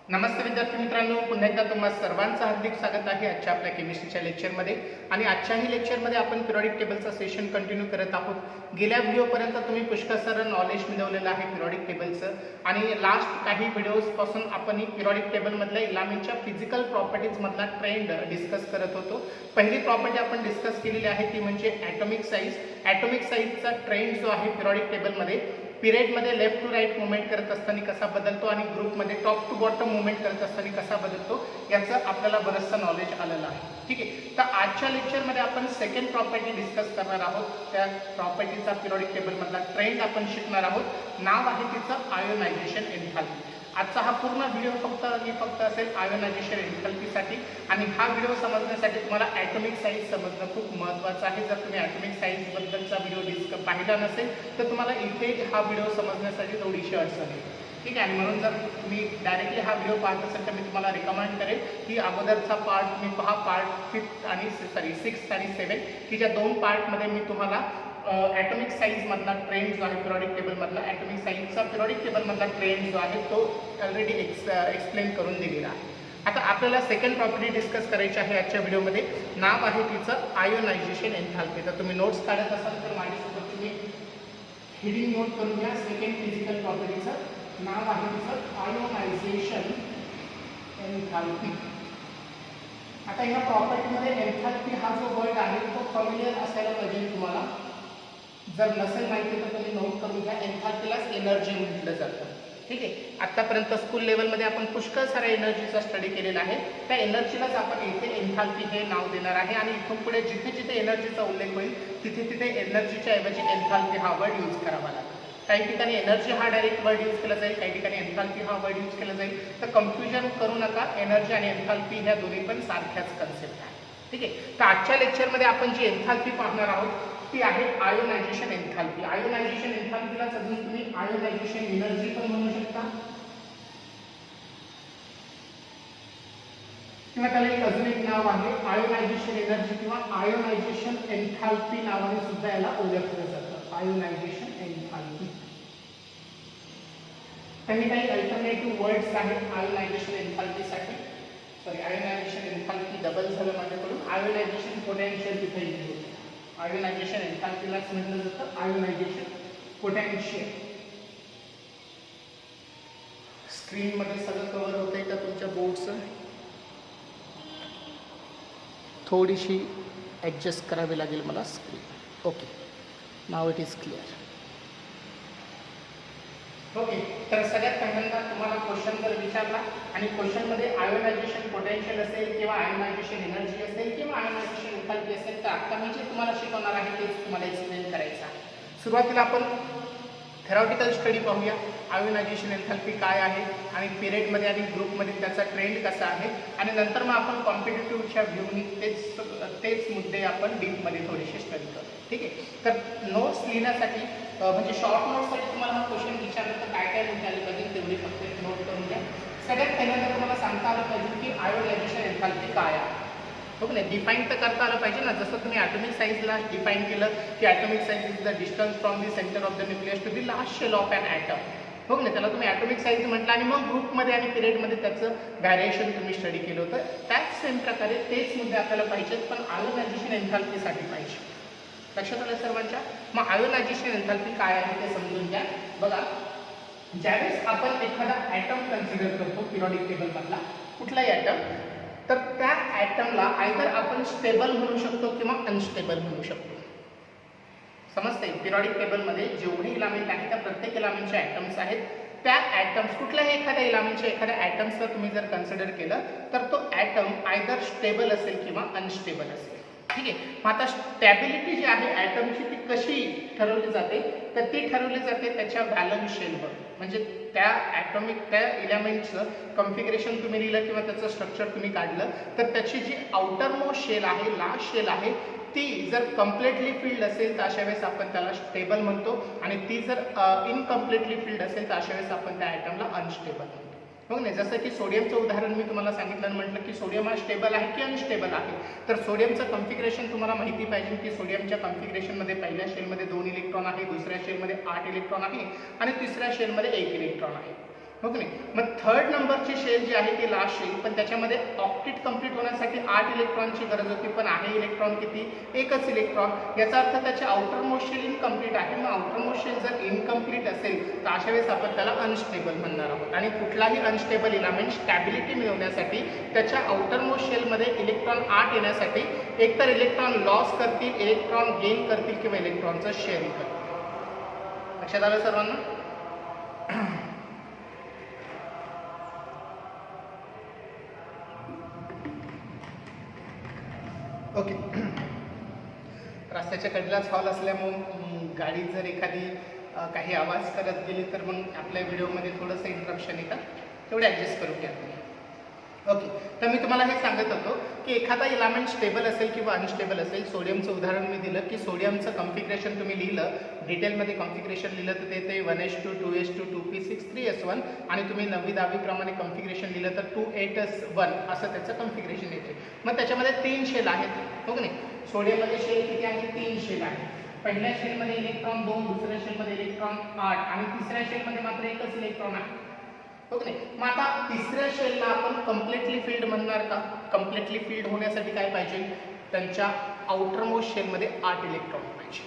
नमस्ते विद्यार्थी मित्रांनो, पुन्हा एकदा तुम्हा सर्वांचं हार्दिक स्वागत आहे आजच्या आपल्या केमिस्ट्रीच्या लेक्चरमध्ये। आणि आजच्याही लेक्चरमध्ये आपण पिरियडिक टेबलचा सेशन कंटिन्यू करत आहोत। गेल्या व्हिडिओपर्यंत तुम्ही पुष्कळ सारं नॉलेज मिळवलेलं आहे पिरियडिक टेबलचं, आणि लास्ट काही व्हिडिओजपासून आपण पिरियडिक टेबलमधल्या इलेमेंटच्या फिजिकल प्रॉपर्टीजमधला ट्रेंड डिस्कस करत होतो। पहिली प्रॉपर्टी आपण डिस्कस केलेली आहे ती म्हणजे ॲटॉमिक साईज। ॲटॉमिक साईजचा ट्रेंड जो आहे पिरियडिक टेबलमध्ये पिरियडमध्ये लेफ्ट टू राईट मुवमेंट करत असताना कसा बदलतो आणि ग्रुपमध्ये टॉप टू बॉटम मुवमेंट करत असताना कसा बदलतो याचं आपल्याला बरंचसं नॉलेज आलेलं आहे। ठीक आहे, तर आजच्या लेक्चरमध्ये आपण सेकंड प्रॉपर्टी डिस्कस करणार आहोत। त्या प्रॉपर्टीचा पिरियडिक टेबलमधला ट्रेंड आपण शिकणार आहोत। नाव आहे तिचं आयोनायझेशन एन्थाल्पी। आजचा हा पूर्ण व्हिडिओ फक्त असेल आयोनायझेशन एन्थाल्पीसाठी, आणि हा व्हिडिओ समजण्यासाठी तुम्हाला ॲटॉमिक साईज समजणं खूप महत्त्वाचं आहे। जर तुम्ही ॲटॉमिक साईजबद्दलचा व्हिडिओ पाहिला नसेल तर तुम्हाला इथे हा व्हिडिओ समजण्यासाठी थोडीशी अडचण येईल। ठीक आहे, आणि म्हणून जर तुम्ही डायरेक्टली हा व्हिडिओ पाहत असेल तर मी तुम्हाला रिकमेंड करेन की अगोदरचा पार्ट तुम्ही पहा, पार्ट 6 आणि 7, की ज्या दोन पार्टमध्ये मी तुम्हाला ॲटॉमिक साईजमधला ट्रेंड जो आहे पिरियडिक टेबलमधला ॲटॉमिक साईजचा पिरियडिक टेबलमधला ट्रेंड जो आहे तो ऑलरेडी एक्सप्लेन करून दिलेला आहे। आता आपल्याला सेकंड प्रॉपर्टी डिस्कस करायची आहे आजच्या व्हिडिओमध्ये। नाव आहे तिचं आयोनायझेशन एन्थाल्पी। तर तुम्ही नोट्स काढत असाल तर माझ्यासोबत तुम्ही हिडिंग नोट करून घ्या। सेकंड फिजिकल प्रॉपर्टीचं नाव आहे तिचं आयोनायझेशन एन्थाल्पी। आता ह्या प्रॉपर्टीमध्ये एन्थाल्पी हा जो वर्ड आहे तो फॅमिलियर असायला पाहिजे तुम्हाला। जर नसेल माहिती तर तुम्ही नोट करून घ्या। एन्थाल्पीलाच एनर्जी म्हटलं जातं। ठीक आहे, आतापर्यंत स्कूल लेवलमध्ये आपण पुष्कळ साऱ्या एनर्जीचा स्टडी केलेला आहे। त्या एनर्जीलाच आपण इथे एन्थाल्पी हे नाव देणार आहे, आणि इथून पुढे जिथे जिथे एनर्जीचा उल्लेख होईल तिथे तिथे एनर्जीच्या ऐवजी एन्थाल्पी हा वर्ड यूज करावा लागेल। काही ठिकाणी एनर्जी हा डायरेक्ट वर्ड यूज केला जाईल, काही ठिकाणी एन्थाल्पी हा वर्ड यूज केला जाईल। तर कन्फ्युजन करू नका, एनर्जी आणि एन्थाल्पी ह्या दोन्ही पण सारख्याच कन्सेप्ट आहे। ठीक आहे, तर आजच्या लेक्चरमध्ये आपण जी एन्थाल्पी पाहणार आहोत ती आहे आयोनायझेशन एन्थाल्पी। आयोनायझेशन एन्थाल्पीलाच अजून तुम्ही आयोनायझेशन एनर्जी पण म्हणू शकता, किंवा त्याला एक अजून एक नाव आहे आयोनायझेशन एनर्जी किंवा आयोनायझेशन एन्थाल्पी नावाने सुद्धा याला ओळखलं जातं। Ionization enthalpy. काही अल्टरनेटिव्ह वर्ड्स आहेत आयोनायझेशन एन्थाल्पीसाठी। आयोनायझेशन एन्थाल्पी डबल झालं माझ्याकडून। आयोनायझेशन पोटेन्शियल तिथे यूज होतं। आयोनायझेशन एन्थाल्पीलाच म्हटलं जातं आयोनायझेशन पोटेन्शियल। स्क्रीनमध्ये सगळं कव्हर होतंय का तुमच्या बोर्डचं? थोडीशी ॲडजस्ट करावी लागेल मला screen. Okay, now it is clear. Okay, तर सगळ्यात पहिल्यांदा तुम्हाला क्वेश्चन जर विचारला आणि क्वेश्चनमध्ये आयोनायझेशन पोटेन्शियल असेल किंवा आयोनायझेशन एनर्जी असेल किंवा आयोनायझेशन एन्थाल्पी असेल तर आता मी जे तुम्हाला शिकवणार आहे तेच तुम्हाला एक्सप्लेन करायचं आहे। सुरुवातीला आपण थेरॉटिकल स्टडी पाहूया। आयोनायझेशन एन्थाल्पी काय आहे आणि पिरियडमध्ये आणि ग्रुपमध्ये त्याचा ट्रेंड कसा आहे, आणि नंतर मग आपण कॉम्पिटिटिव्हच्या व्ह्यूनी तेच मुद्दे आपण डीपमध्ये थोडेसे स्टडी करू। ठीक आहे, तर नोट्स लिहिण्यासाठी म्हणजे शॉर्ट नोट्ससाठी तुम्हाला हा क्वेश्चन विचारलं तर काय काय मुद्दे आले पाहिजे तेवढी फक्त नोट करून घ्या। सगळ्यात पहिल्यांदा तुम्हाला सांगता आलं पाहिजे की आयोनायझेशन एन्थाल्पी काय आहे। हो नाही, डिफाईन तर करता आलं पाहिजे ना। जसं तुम्ही ॲटॉमिक साईजला डिफाईन केलं की atomic size is the distance from the centre of the nucleus to the last shell of an atom. हो नाही, त्याला तुम्ही ॲटॉमिक साईज म्हटलं आणि मग ग्रुपमध्ये आणि पिरियडमध्ये त्याचं व्हॅरिएशन तुम्ही स्टडी केलं होतं। त्याच सेम प्रकारे तेच मुद्दे आपल्याला पाहिजेत, पण आयोनायझेशन एन्थाल्पीसाठी पाहिजे। लक्षात आलं सर्वांच्या? मग आयोनायझेशन एन्थाल्पी काय आहे ते समजून घ्या। बघा, ज्यावेळेस आपण एखादा ॲटम कन्सिडर करतो पिरियडिक टेबलमधला कुठलाही ॲटम, तर त्या ॲटमला आयदर आपण स्टेबल म्हणू शकतो किंवा अनस्टेबल म्हणू शकतो। समजते? पिरियडिक टेबलमध्ये जेवढे इलेमेंट आहेत त्या प्रत्येक इलेमेंटचे ॲटम्स आहेत। त्या ॲटम्स कुठल्याही एखाद्या इलेमेंटच्या एखाद्या ॲटम्सला तुम्ही जर कन्सिडर केलं तर तो ॲटम आयदर स्टेबल असेल किंवा अनस्टेबल असेल। ठीक आहे, मग आता स्टॅबिलिटी जी आहे ॲटमची ती कशी ठरवली जाते, तर ती ठरवली जाते त्याच्या व्हॅलन्स शेलवर। म्हणजे त्या इलेमेंटचं कॉन्फिगरेशन तुम्ही लिहिलं किंवा त्याचं स्ट्रक्चर तुम्ही काढलं तर त्याची जी आउटर मोस्ट शेल आहे, लास्ट शेल आहे, ती जर कम्प्लिटली फिल्ड असेल तर अशा वेळेस आपण त्याला स्टेबल म्हणतो, आणि ती जर इनकम्प्लिटली फिल्ड असेल तर अशा वेळेस आपण त्या ॲटमला अनस्टेबल म्हणतो। हो नाही, जसं की सोडियमचं उदाहरण मी तुम्हाला सांगितलं आणि म्हटलं की सोडियम हा स्टेबल आहे की अनस्टेबल आहे। तर सोडियमचं कॉन्फिगरेशन तुम्हाला माहिती पाहिजे की सोडियमच्या कॉन्फिगरेशनमध्ये पहिल्या शेलमध्ये 2 इलेक्ट्रॉन आहे, दुसऱ्या शेलमध्ये 8 इलेक्ट्रॉन आहे, आणि तिसऱ्या शेलमध्ये 1 इलेक्ट्रॉन आहे। हो की नाही. मग थर्ड नंबरची शेल जी आहे ती लास्ट शेल, पण त्याच्यामध्ये ऑक्टेट कंप्लीट होण्यासाठी 8 इलेक्ट्रॉनची गरज होती, पण आहे इलेक्ट्रॉन किती, एकच इलेक्ट्रॉन. याचा अर्थ त्याचे आउटर मोस्ट शेल इनकम्प्लीट आहे. मग आउटर मोस्ट शेल जर इनकम्प्लीट असेल तर अशा वेळेस आपण त्याला अनस्टेबल म्हणणार आहोत. आणि कुठलाही अनस्टेबल इलेमेंट स्टॅबिलिटी मिळवण्यासाठी त्याच्या आउटर मोस्ट शेलमध्ये इलेक्ट्रॉन 8 येण्यासाठी एकतर इलेक्ट्रॉन लॉस करतील, इलेक्ट्रॉन गेन करतील किंवा इलेक्ट्रॉनचं शेअरिंग करतील. लक्षात आलं सर्वांना? ओके. रस्त्याच्या कडेलाच हॉल असल्यामुळे गाडी जर एखादी काही आवाज करत गेली तर मग आपल्या व्हिडिओमध्ये थोडंसं इंटरप्शन येतं, तेवढे ॲडजस्ट करू घ्या तुम्ही. ओके. तर मी तुम्हाला हे सांगत होतो की एखादा इलेमेंट स्टेबल असेल किंवा अनस्टेबल असेल. सोडियमचं उदाहरण मी दिलं की सोडियमचं कॉन्फिगरेशन तुम्ही लिहिलं, डिटेलमध्ये कॉन्फिगरेशन लिहिलं तर ते 1s2 2s2 2p6 3s1 आणि तुम्ही 9वी 10वी प्रमाणे कॉन्फिगरेशन लिहिलं तर 28s1 असं त्याचं कॉन्फिगरेशन येते. मग त्याच्यामध्ये 3 शेल आहेत, हो की नाही. सोडियममध्ये शेल किती आहे, 3 शेल आहे. पहिल्या शेलमध्ये इलेक्ट्रॉन 2, दुसऱ्या शेलमध्ये इलेक्ट्रॉन 8 आणि तिसऱ्या शेलमध्ये मात्र एकच इलेक्ट्रॉन आहे, हो की नाही. मग आता तिसऱ्या शेलला आपण कम्प्लिटली फिल्ड म्हणणार का? कम्प्लिटली फिल्ड होण्यासाठी काय पाहिजे, त्यांच्या आउटर मोस्ट शेलमध्ये 8 इलेक्ट्रॉन पाहिजे,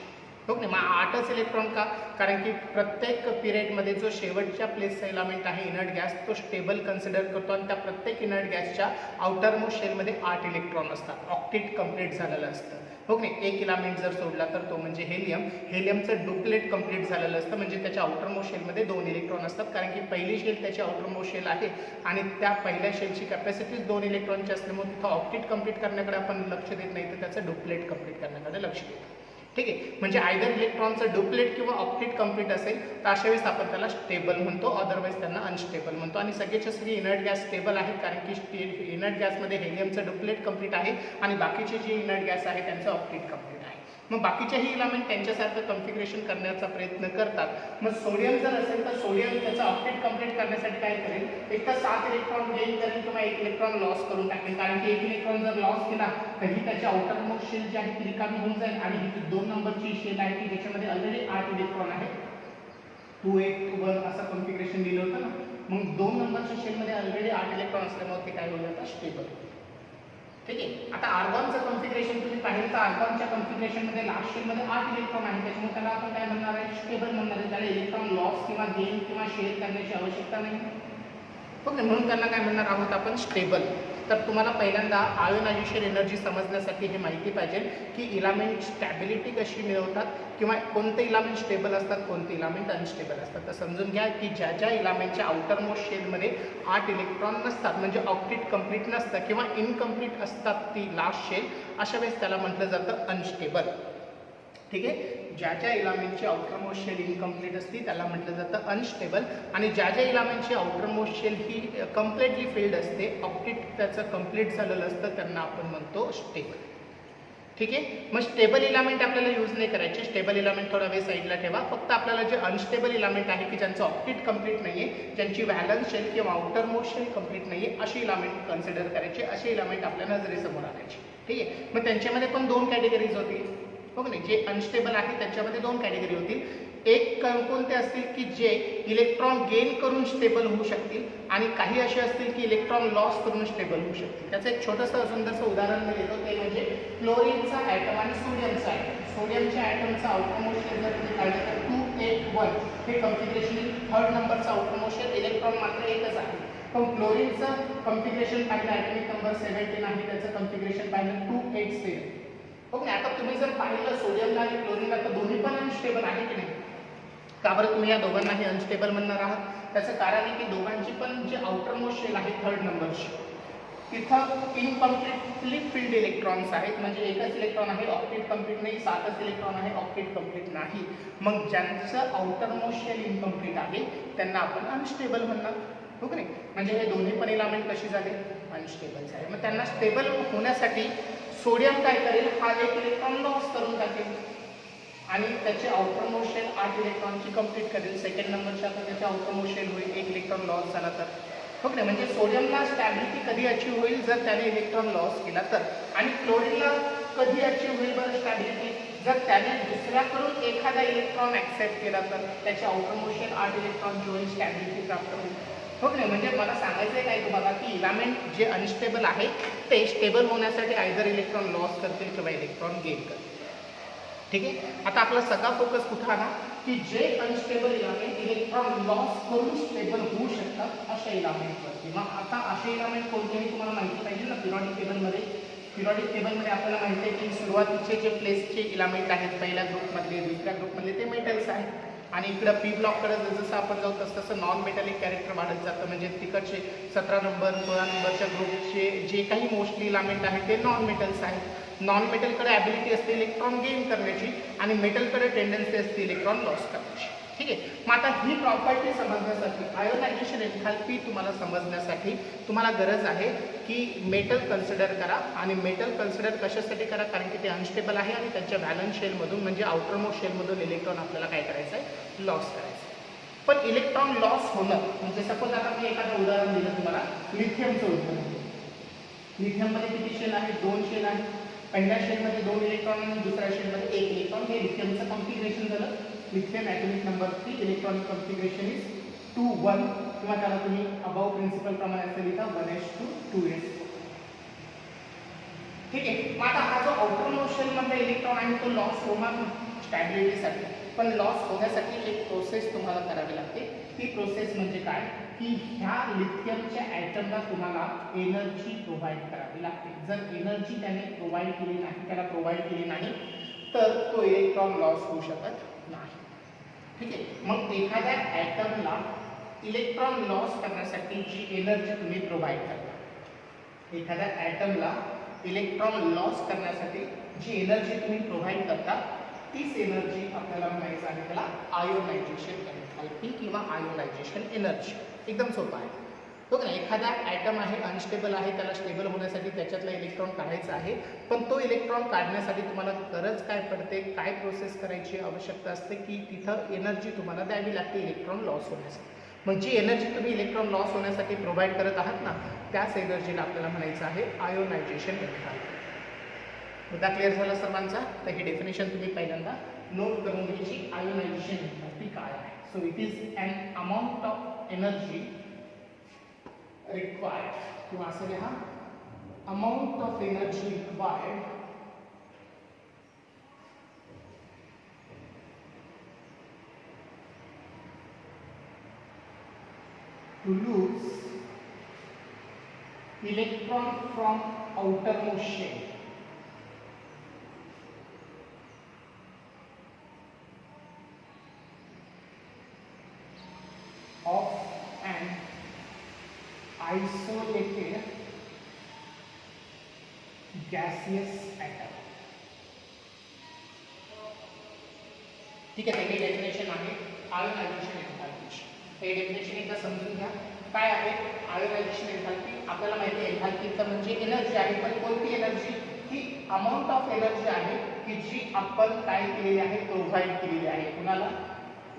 हो की नाही. मग 8च इलेक्ट्रॉन का? कारण की प्रत्येक पिरियडमध्ये जो शेवटच्या प्लेसचा इलेमेंट आहे इनर्ट गॅस, तो स्टेबल कन्सिडर करतो आणि त्या प्रत्येक इनर्ट गॅसच्या आउटर मोस्ट शेलमध्ये 8 इलेक्ट्रॉन असतात. ऑक्टेट कंप्लीट झालेलं असतं, हो की नाही. एक इलेमेंट जर सोडला तर तो म्हणजे हेलियम. हेलियमचं डुप्लेट कंप्लीट झालेलं असतं, म्हणजे त्याच्या आउटर मोस्ट शेलमध्ये 2 इलेक्ट्रॉन असतात. कारण की पहिली शेल त्याची आउटर मोस्ट शेल आहे आणि त्या पहिल्या शेलची कॅपॅसिटीज 2 इलेक्ट्रॉनची असल्यामुळे तिथं ऑक्टेट कंप्लीट करण्याकडे आपण लक्ष देत नाही, तर त्याचं डुप्लेट कंप्लीट करण्याकडे लक्ष देतो. ठीक आहे. म्हणजे आयदर इलेक्ट्रॉनचं डुप्लेट किंवा ऑक्टेट कंप्लीट असेल तर अशा वेळेस आपण त्याला स्टेबल म्हणतो, अदरवाईज त्यांना अनस्टेबल म्हणतो. आणि सगळेच्या सगळे इनर्ट गॅस स्टेबल आहेत कारण की इनर्ट गॅसमध्ये हेलियमचं डुप्लेट कंप्लीट आहे आणि बाकीचे जे इनर्ट गॅस आहे त्यांचं ऑक्टेट कंप्लीट आहे. मग बाकीचेही इलेमेंट त्यांच्यासारखं कॉन्फिगरेशन करण्याचा प्रयत्न करतात. मग सोडियम जर असेल तर सोडियम त्याचा ऑक्टेट कंप्लीट करण्यासाठी काय करेल, एक तर 7 इलेक्ट्रॉन गेन करेल किंवा 1 इलेक्ट्रॉन लॉस करून टाकेल. कारण की 1 इलेक्ट्रॉन जर लॉस केला तर ही त्याच्या आउटर मोस्ट शेल जी आहे ती रिकामी होऊन जाईल आणि ही 2 नंबरची शेल आहे की ज्याच्यामध्ये ऑलरेडी 8 इलेक्ट्रॉन आहे. 2 8 2 1 असं कॉन्फिगरेशन दिलं होतं ना. मग 2 नंबरच्या शेलमध्ये ऑलरेडी 8 इलेक्ट्रॉन असल्यामुळे ते काय होईल, आता स्टेबल. ठीक आहे. आता आर्गॉनचं कॉन्फिगरेशन तुम्ही पाहिलं तर आर्गॉनच्या कॉन्फिगरेशनमध्ये लास्ट शेलमध्ये 8 इलेक्ट्रॉन आहे, त्याच्यामुळे त्याला आपण काय म्हणणार आहे, स्टेबल म्हणणार आहे. त्याला इलेक्ट्रॉन लॉस किंवा गेन किंवा शेअर करण्याची आवश्यकता नाही, ओके. म्हणून त्यांना काय म्हणणार आहोत आपण, स्टेबल. तर तुम्हाला पहिल्यांदा आयोनायझेशन एनर्जी समजण्यासाठी हे माहिती पाहिजे की इलेमेंट स्टॅबिलिटी कशी मिळवतात किंवा कोणते इलेमेंट स्टेबल असतात, कोणते इलेमेंट अनस्टेबल असतात. तर समजून घ्या की ज्या ज्या इलेमेंटच्या आउटर मोस्ट शेलमध्ये 8 इलेक्ट्रॉन नसतात, म्हणजे ऑक्टेट कंप्लीट नसतं किंवा इनकम्प्लीट असतात ती लास्ट शेल, अशा वेळेस त्याला म्हटलं जातं अनस्टेबल. ठीक आहे. ज्या ज्या इलेमेंटची आउटर मोस्ट शेल इनकम्प्लीट असते त्याला म्हटलं जातं अनस्टेबल. आणि ज्या ज्या इलेमेंटची आउटर मोस्ट शेल ही कम्प्लिटली फिल्ड असते, ऑक्टेट त्याचं कंप्लीट झालेलं असतं, त्यांना आपण म्हणतो स्टेबल. ठीक आहे. मग स्टेबल इलेमेंट आपल्याला यूज नाही करायचे, स्टेबल इलेमेंट थोडा वेळ साईडला ठेवा. फक्त आपल्याला जे अनस्टेबल इलेमेंट आहे की ज्यांचं ऑक्टेट कंप्लीट नाही आहे, ज्यांची व्हॅलन्स शेल किंवा आउटर मोस्ट शेल कंप्लीट नाही आहे, अशी इलेमेंट कन्सिडर करायचे, असे इलेमेंट आपल्या नजरेसमोर आणायचे. ठीक आहे. मग त्यांच्यामध्ये पण 2 कॅटेगरीज होतील, हो की नाही. जे अनस्टेबल आहे त्याच्यामध्ये 2 कॅटेगरी होतील. एक कोणते असतील की जे इलेक्ट्रॉन गेन करून स्टेबल होऊ शकतील आणि काही असे असतील की इलेक्ट्रॉन लॉस करून स्टेबल होऊ शकतील. त्याचं एक छोटंसं सुंदरसं उदाहरण मी देतो, ते म्हणजे क्लोरीनचा ॲटम आणि सोडियमचा ॲटम. सोडियमच्या ॲटमचा आउटरमोस्ट शेल जर तुम्ही काढलं तर 2 8 1 हे कॉन्फिगरेशन, थर्ड नंबरचा आउटरमोस्ट शेल, इलेक्ट्रॉन मात्र एकच आहे. पण क्लोरीनचं कॉन्फिगरेशन पाहिलं, ॲटॉमिक नंबर 17 आहे, त्याचं कॉन्फिगरेशन पाहिलं 2 8 7. ओके. आता तुम्ही जर पाहिलं सोडियमला आणि क्लोरीनला तर दोन्ही पण अनस्टेबल आहे की नाही. का बरं तुम्ही या दोघांनाही अनस्टेबल म्हणणार आहात? त्याचं कारण आहे की दोघांची पण जे आउटर मोस्ट शेल आहे थर्ड नंबरची, तिथं इनकम्प्लिटली फिल्ड इलेक्ट्रॉन्स आहेत. म्हणजे एकच इलेक्ट्रॉन आहे, ऑक्टेट कंप्लीट नाही. 7च इलेक्ट्रॉन आहे, ऑक्टेट कंप्लीट नाही. मग ज्यांचं आउटर मोस्ट शेल इनकम्प्लीट आहे त्यांना आपण अनस्टेबल म्हणणार, हो की नाही. म्हणजे हे दोन्ही पण इलेमेंट कशी झाले, अनस्टेबल झाले. मग त्यांना स्टेबल होण्यासाठी सोडियम काय करेल, हा 1 इलेक्ट्रॉन लॉस करून टाकेल आणि त्याचे आउटर मोस्ट शेल 8 इलेक्ट्रॉनची कंप्लीट करेल. सेकंड नंबरच्या आता त्याचे आउटर मोस्ट शेल होईल 1 इलेक्ट्रॉन लॉस झाला तर, हो की. म्हणजे सोडियमला स्टॅबिलिटी कधी अचीव होईल, जर त्याने इलेक्ट्रॉन लॉस केला तर. आणि क्लोरीनला कधी अचीव होईल बरं स्टॅबिलिटी, जर त्याने दुसऱ्याकडून एखादा इलेक्ट्रॉन ॲक्सेप्ट केला तर त्याचे आउटर मोस्ट शेल 8 इलेक्ट्रॉनची होईल, स्टॅबिलिटी प्राप्त होईल. हो की नाही. म्हणजे मला सांगायचं आहे काय तुम्हाला की इलामेंट जे अनस्टेबल आहे ते स्टेबल होण्यासाठी आयदर इलेक्ट्रॉन लॉस करतील किंवा इलेक्ट्रॉन गेन करतील. ठीक आहे. आता आपला सगळा फोकस कुठं आला की जे अनस्टेबल इलामेंट इलेक्ट्रॉन लॉस करून स्टेबल होऊ शकतात अशा इलामेंटवरती. मग आता असे इलामेंट कोणतेही तुम्हाला माहिती पाहिजे ना पिरियॉडिक टेबलमध्ये. पिरियॉडिक टेबलमध्ये आपल्याला माहिती आहे की सुरुवातीचे जे प्लेसचे इलामेंट आहेत पहिल्या ग्रुपमधले दुसऱ्या ग्रुपमधले ते मेटल्स आहेत आणि इकडं पी ब्लॉककडे जसं आपण जाऊ तसं नॉन मेटॅलिक कॅरेक्टर वाढत जातं. म्हणजे तिकडचे 17 नंबर 16 नंबरच्या ग्रुपचे जे काही मोस्टली इलामेंट आहेत ते नॉन मेटल्स आहेत. नॉन मेटलकडे ॲबिलिटी असते इलेक्ट्रॉन गेन करण्याची आणि मेटलकडे टेंडन्सी असते इलेक्ट्रॉन लॉस करण्याची. ठीक आहे. मग आता ही प्रॉपर्टी समजण्यासाठी आयोनायझेशन एन्थॅल्पी तुम्हाला समजण्यासाठी तुम्हाला गरज आहे की मेटल कन्सिडर करा. आणि मेटल कन्सिडर कशासाठी करा कारण की ते अनस्टेबल आहे आणि त्यांच्या व्हॅलन्स शेलमधून म्हणजे आउटरमोस्ट शेलमधून इलेक्ट्रॉन आपल्याला काय करायचं आहे लॉस करायचं आहे. पण इलेक्ट्रॉन लॉस होणं म्हणजे सपोज आता मी एखादं उदाहरण दिलं तुम्हाला लिथियमचं उदाहरण. लिथियममध्ये किती शेल आहे 2 शेल आहे. पहिल्या शेलमध्ये 2 इलेक्ट्रॉन आणि दुसऱ्या शेलमध्ये 1 इलेक्ट्रॉन. हे लिथियमचं कॉन्फिगरेशन झालं. Lithium atomic number 3 electronic configuration is 2 1 किंवा त्याला तुम्ही अबाव प्रिन्सिपल प्रमाणे असे लिहिता 1s2 2s. ठीक आहे. मग आता हा जो आउटरमोस्ट शेलमधला इलेक्ट्रॉन आहे तो लॉस होणार स्टॅबिलिटीसाठी. पण लॉस होण्यासाठी एक प्रोसेस तुम्हाला करावी लागते. ती प्रोसेस म्हणजे काय की ह्या लिथियमच्या ॲटमला तुम्हाला एनर्जी प्रोव्हाइड करावी लागते. जर एनर्जी त्याने प्रोव्हाइड केली नाही त्याला प्रोव्हाइड केली नाही तर तो इलेक्ट्रॉन लॉस होऊ शकत नाही. ठीक आहे. मग एखाद्या ॲटमला इलेक्ट्रॉन लॉस करण्यासाठी जी एनर्जी तुम्ही प्रोव्हाइड करता एखाद्या ॲटमला इलेक्ट्रॉन लॉस करण्यासाठी जी एनर्जी तुम्ही प्रोव्हाइड करता तीच एनर्जी आपल्याला म्हणायचं आहे त्याला आयोनायझेशन एन्थॅल्पी किंवा आयोनायझेशन एनर्जी. एकदम सोपं आहे. हो का. एखादा ॲटम आहे अनस्टेबल आहे त्याला स्टेबल होण्यासाठी त्याच्यातला इलेक्ट्रॉन काढायचा आहे. पण तो इलेक्ट्रॉन काढण्यासाठी तुम्हाला गरज काय पडते काय प्रोसेस करायची आवश्यकता असते की तिथं एनर्जी तुम्हाला द्यावी लागते इलेक्ट्रॉन लॉस होण्यासाठी. मग जी एनर्जी तुम्ही इलेक्ट्रॉन लॉस होण्यासाठी प्रोव्हाइड करत आहात ना त्याच एनर्जीला आपल्याला म्हणायचं आहे आयोनायझेशन एन्थॅल्पी. मुद्दा क्लिअर झाला सर्वांचा. तर ही डेफिनेशन तुम्ही पहिल्यांदा नोट करून घ्यायची. आयोनायझेशन एन्थॅल्पी काय आहे. So it is an amount of energy required किंवा असं लिहा amount of energy required to lose electron from outermost shell of an isolated gaseous atom. ठीक आहे. त्याची डेफिनेशन आहे आयोनायझेशन एन्थॅल्पीची. हे डेफिनेशन एकदा समजून घ्या. काय आहे आयोनायझेशन एन्थॅल्पी. आपल्याला माहिती आहे एन्थॅल्पी तर म्हणजे एनर्जी आहे. पण कोणती energy he amount of energy आहे की जी आपण काय केलेली आहे प्रोव्हाइड केलेली आहे कुणाला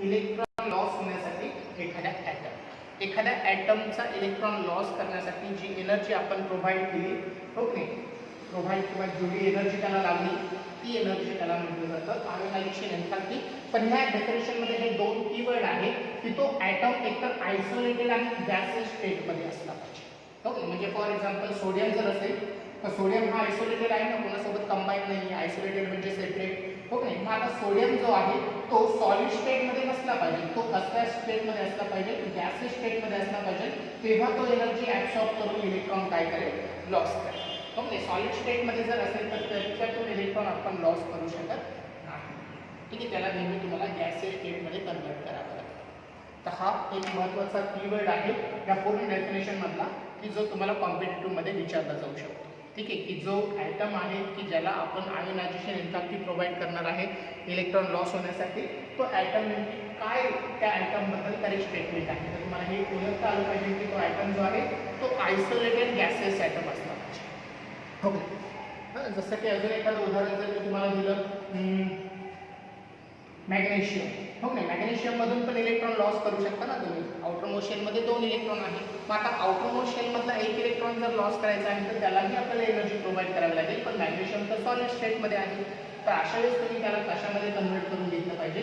इलेक्ट्रॉन लॉस होण्यासाठी. एखाद्या ॲटमचा इलेक्ट्रॉन लॉस करण्यासाठी जी एनर्जी आपण प्रोव्हाइड केली हो की नाही प्रोव्हाइड किंवा जेवढी एनर्जी त्याला लागली ती एनर्जी त्याला म्हटलं जातं आयोनायझेशन एन्थॅल्पी. पण ह्या डेफिनेशनमध्ये हे 2 कीवर्ड आहे की तो ॲटम एकतर आयसोलेटेड आणि गॅसियस स्टेटमध्ये असला पाहिजे. ओके. म्हणजे फॉर एक्झाम्पल सोडियम जर असेल तर सोडियम हा आयसोलेटेड आहे ना कोणासोबत कंबाईन नाही. आयसोलेटेड म्हणजे सेपरेट. हो नाही. मग आता सोडियम जो आहे तो सॉलिड स्टेटमध्ये नसला पाहिजे. तो कसल्या स्टेटमध्ये असला पाहिजे गॅसियस स्टेटमध्ये असला पाहिजे. तेव्हा तो एनर्जी ॲब्सॉर्ब करून इलेक्ट्रॉन काय करेल लॉस करेल. ओके. सॉलिड स्टेटमध्ये जर असेल तर त्याच्यातून इलेक्ट्रॉन आपण लॉस करू शकत नाही. ठीक आहे. त्याला नेहमी तुम्हाला गॅसियस स्टेटमध्ये कन्वर्ट करावं लागेल. तर हा एक महत्त्वाचा कीवर्ड आहे या पूर्ण डेफिनेशनमधला की जो तुम्हाला कॉम्पिटिटिव्हमध्ये विचारला जाऊ शकतो. ठीक आहे. की जो ॲटम आहे की ज्याला आपण आयोनायझेशन एन्थॅल्पी प्रोव्हाइड करणार आहे इलेक्ट्रॉन लॉस होण्यासाठी तो ॲटम नेमकी काय त्या ॲटमबद्दल तरी स्टेटमेंट आहे. तर तुम्हाला हे ओळखता आलं पाहिजे की तो ॲटम जो आहे तो आयसोलेटेड गॅसेस ॲटम असला पाहिजे. ओके. जसं की अजून एखादं उदाहरण जर मी तुम्हाला दिलं मॅग्नेशियम. हो नाही. मॅग्नेशियममधून पण इलेक्ट्रॉन लॉस करू शकता ना तुम्ही. आउटरमोस्ट शेलमध्ये 2 इलेक्ट्रॉन आहे. मग आता आउटरमोस्ट शेलमधला 1 इलेक्ट्रॉन जर लॉस करायचा आहे तर त्यालाही आपल्याला एनर्जी प्रोव्हाइड करावी लागेल. पण मॅग्नेशियम तर सॉलिड स्टेटमध्ये आहे. तर अशा वेळेस तुम्ही त्याला कशामध्ये कन्वर्ट करून घेतलं पाहिजे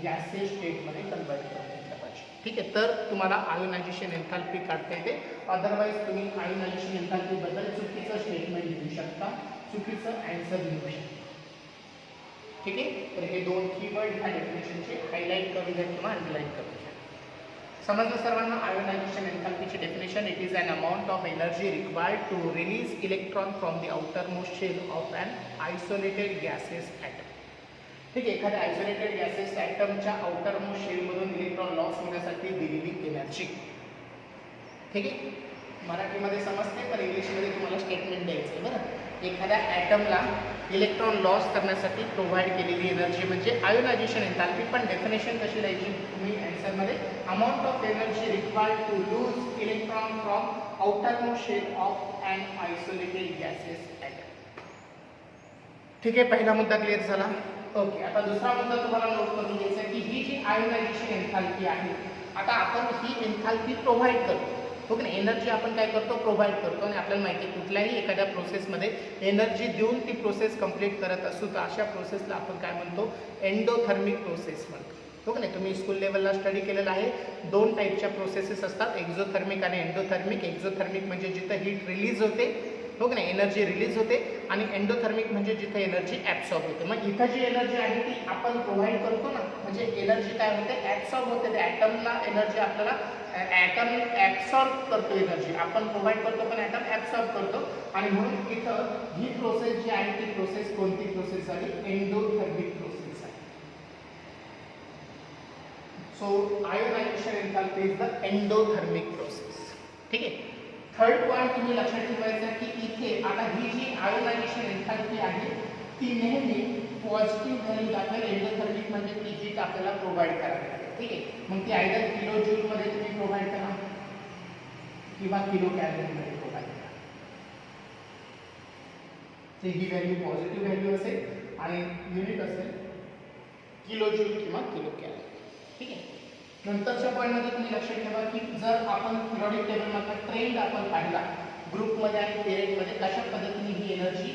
गॅसियस स्टेटमध्ये कन्वर्ट करून घेतलं पाहिजे. ठीक आहे, तर तुम्हाला आयोनायझेशन एन्थाल्पी काढता येते. अदरवाईज तुम्ही आयोनायझेशन एन्थाल्पी बद्दल चुकीचं स्टेटमेंट लिहू शकता, चुकीचं आन्सर लिहू शकता. ठीक आहे, तर हे दोन कीवर्ड ह्या डेफिनेशनचे हायलाईट करून घ्या किंवा अंडरलाईन करून घ्या. समजलं सर्वांना आयोनायझेशन एन्थाल्पीची definition? It is an amount of energy required to release electron from the outer most shell of an isolated gaseous atom. ठीक आहे, एखाद्या आयसोलेटेड गॅसेस ॲटमच्या आउटर मोस्ट शेलमधून इलेक्ट्रॉन लॉस होण्यासाठी दिलेली एनर्जी. ठीक आहे, मराठीमध्ये समजते तर इंग्लिशमध्ये तुम्हाला स्टेटमेंट द्यायचं आहे. बरं, एखाद्या ॲटमला इलेक्ट्रॉन लॉस करण्यासाठी प्रोव्हाइड केलेली एनर्जी म्हणजे आयोनायझेशन एन्थाल्पी. पण डेफिनेशन कशी द्यायची तुम्ही आन्सरमध्ये? Amount of energy required to lose electron from outer most shell of an isolated gaseous atom. ठीक आहे, पहिला मुद्दा क्लिअर झाला. ओके, आता दुसरा मुद्दा तुम्हाला नोट करून घ्यायचा आहे की ही जी आयोनायझेशन एन्थाल्पी आहे, आता आपण ही एन्थाल्पी प्रोव्हाइड करतो. हो की नाही, एनर्जी आपण काय करतो? प्रोव्हाइड करतो. आणि आपल्याला माहिती आहे कुठल्याही एखाद्या प्रोसेसमध्ये एनर्जी देऊन ती प्रोसेस कंप्लीट करत असू तर अशा प्रोसेसला आपण काय म्हणतो? एंडोथर्मिक प्रोसेस म्हणतो. हो की नाही, तुम्ही स्कूल लेवलला स्टडी केलेला आहे. दोन टाईपच्या प्रोसेसेस असतात, एक्झोथर्मिक आणि एंडोथर्मिक. एक्झोथर्मिक म्हणजे जिथं हीट रिलीज होते, हो की नाही, एनर्जी रिलीज होते. आणि एंडोथर्मिक म्हणजे जिथे एनर्जी ॲब्सॉर्ब होते. मग इथं जी एनर्जी आहे ती आपण प्रोव्हाइड करतो ना, म्हणजे एनर्जी काय होते? ॲब्सॉर्ब होते. ते ॲटमला एनर्जी आपल्याला ॲटम ॲब्सॉर्ब करतो एनर्जी, आपण प्रोव्हाइड करतो पण ॲटम ॲब्सॉर्ब करतो. आणि म्हणून इथं ही प्रोसेस जी आहे ती प्रोसेस कोणती प्रोसेस झाली? एंडोथर्मिक प्रोसेस आहे. So ionization enthalpy is the endothermic process. ठीक आहे, थर्ड पॉईंट तुम्ही लक्षात ठेवायचा की इथे आता ही जी आयोनायझेशन एन्थाल्पी आहे ती नेहमी पॉझिटिव्ह व्हॅल्यू दाखवेल. एंडोथर्मिक म्हणजे ती हीट आपल्याला प्रोव्हाइड करावी लागेल. ठीक आहे, मग ती आयदर किलो जूलमध्ये तुम्ही प्रोव्हाइड करा किंवा किलो कॅलरीमध्ये प्रोव्हाइड करा. तर ही व्हॅल्यू पॉझिटिव्ह व्हॅल्यू असेल आणि युनिट असेल किलो जूल किंवा किलो कॅलरी. ठीक आहे, नंतरच्या पॉईंटमध्ये तुम्ही लक्षात ठेवा की जर आपण पिरियडिक टेबलमधला ट्रेंड आपण पाहिला ग्रुपमध्ये आणि पिरियडमध्ये कशा पद्धतीने ही एनर्जी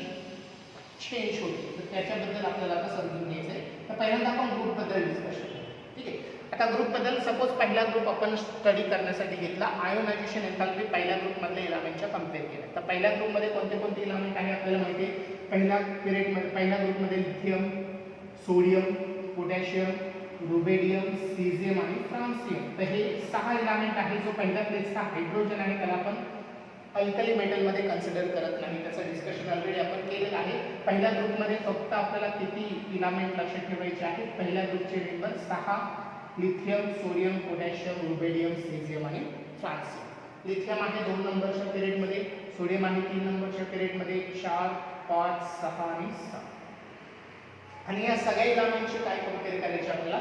चेंज होते, तर त्याच्याबद्दल आपल्याला आता समजून घ्यायचं आहे. तर पहिल्यांदा आपण ग्रुपबद्दल डिस्कशन करू. ठीक आहे, आता ग्रुपबद्दल सपोज पहिला ग्रुप आपण स्टडी करण्यासाठी घेतला. आयोनायझेशन एन्थाल्पी पहिल्या ग्रुपमधल्या इलेमेंटच्या कम्पेअर केल्या. तर पहिल्या ग्रुपमध्ये कोणते कोणते इलेमेंट आहे आपल्याला माहिती आहे. पहिल्या ग्रुपमध्ये lithium, sodium, potassium, rubidium, caesium आणि फ्रान्सियम. तर हे 6 इलेमेंट आहे. जो पहिल्या प्लेसचा हायड्रोजन आहे त्याला आपण अल्कली मेटलमध्ये कन्सिडर करत नाही. त्याचं डिस्कशन ऑलरेडी आपण केलेलं आहे. पहिल्या ग्रुपमध्ये फक्त आपल्याला किती इलेमेंट लक्षात ठेवायचे आहेत? पहिल्या ग्रुपचे member 6: lithium, sodium, potassium, rubidium, caesium आणि फ्रान्सियम. लिथियम आहे 2 नंबरच्या पिरियडमध्ये, सोडियम आहे 3 नंबरच्या पिरियडमध्ये, 4, 5, 6 आणि 7. आणि या सगळ्या इलेमेंटचे काय कंपेअर करायचे आपल्याला?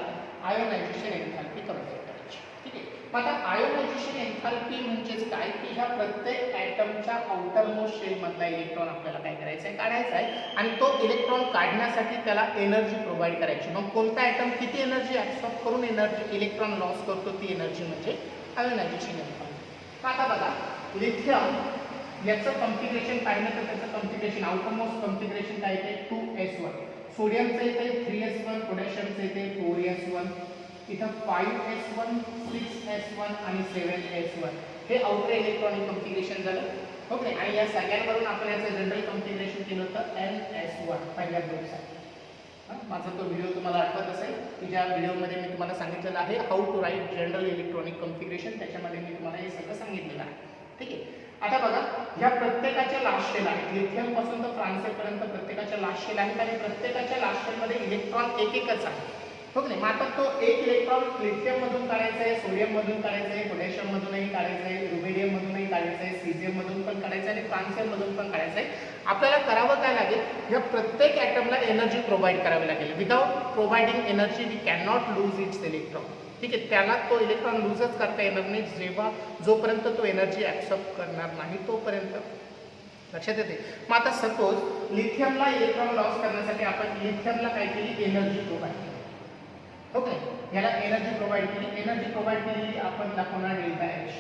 आयोनायझेशन एन्थाल्पी कंपेअर करायची. ठीक आहे, मग आता आयोनायझेशन एन्थाल्पी म्हणजेच काय की ह्या प्रत्येक ॲटमच्या आउटर मोस्ट शेल मधला इलेक्ट्रॉन आपल्याला काय करायचा आहे? काढायचा आहे. आणि तो इलेक्ट्रॉन काढण्यासाठी त्याला एनर्जी प्रोव्हाइड करायची. मग कोणता ॲटम किती एनर्जी ॲब्सॉर्ब करून एनर्जी इलेक्ट्रॉन लॉस करतो ती एनर्जी म्हणजे आयोनायझेशन एन्थाल्पी. आता बघा, लिथियम याचं कॉन्फिगरेशन पाहिलं तर त्याचं कॉन्फिगरेशन आउटर मोस्ट कॉन्फिगरेशन काय येते? 2s1. सोडियमचं येते 3s1, पोटॅशियमचं येते 4s1, इथं 5s1, 6s1 आणि 7s1. हे आउटर इलेक्ट्रॉनिक कॉन्फिगरेशन झालं. ओके, आणि या सगळ्यांवरून आपण याचं जनरल कॉन्फिगरेशन केलं होतं ns1 पहिल्या ग्रुपसाठी. माझा तो व्हिडिओ तुम्हाला आठवत असेल की ज्या व्हिडिओमध्ये मी तुम्हाला सांगितलेलं आहे how to write general electronic configuration, त्याच्यामध्ये मी तुम्हाला हे सगळं सांगितलेलं आहे. ठीक आहे, आता बघा, ह्या प्रत्येकाच्या लास्ट शेल आहेत. लिथियम पासून तर फ्रान्सियमपर्यंत प्रत्येकाच्या लास्ट शेल आहेत आणि प्रत्येकाच्या लास्ट शेलमध्ये इलेक्ट्रॉन एकच आहे. हो की नाही, मग आता तो एक इलेक्ट्रॉन लिथियम मधून काढायचा आहे, सोडियम मधून काढायचा आहे, पोटॅशियम मधूनही काढायचं आहे, रुबेडियम मधूनही काढायचं आहे, सीझियम मधून पण काढायचं आहे आणि फ्रान्सियम मधून पण काढायचं आहे. आपल्याला करावं काय लागेल? या प्रत्येक ॲटमला एनर्जी प्रोव्हाइड करावी लागेल. Without providing energy we can not lose its electron. ठीक आहे, त्याला तो इलेक्ट्रॉन लूजच करता येणार नाही जोपर्यंत तो एनर्जी ॲब्सॉर्ब करणार नाही तोपर्यंत. लक्षात येते? मग आता सपोज लिथियमला इलेक्ट्रॉन लॉस करण्यासाठी आपण लिथियमला काय केली? एनर्जी प्रोव्हाइड केली. ओके, याला एनर्जी प्रोव्हाइड केली. एनर्जी प्रोव्हाइड केलेली आपण दाखवणार डेल्टा एच.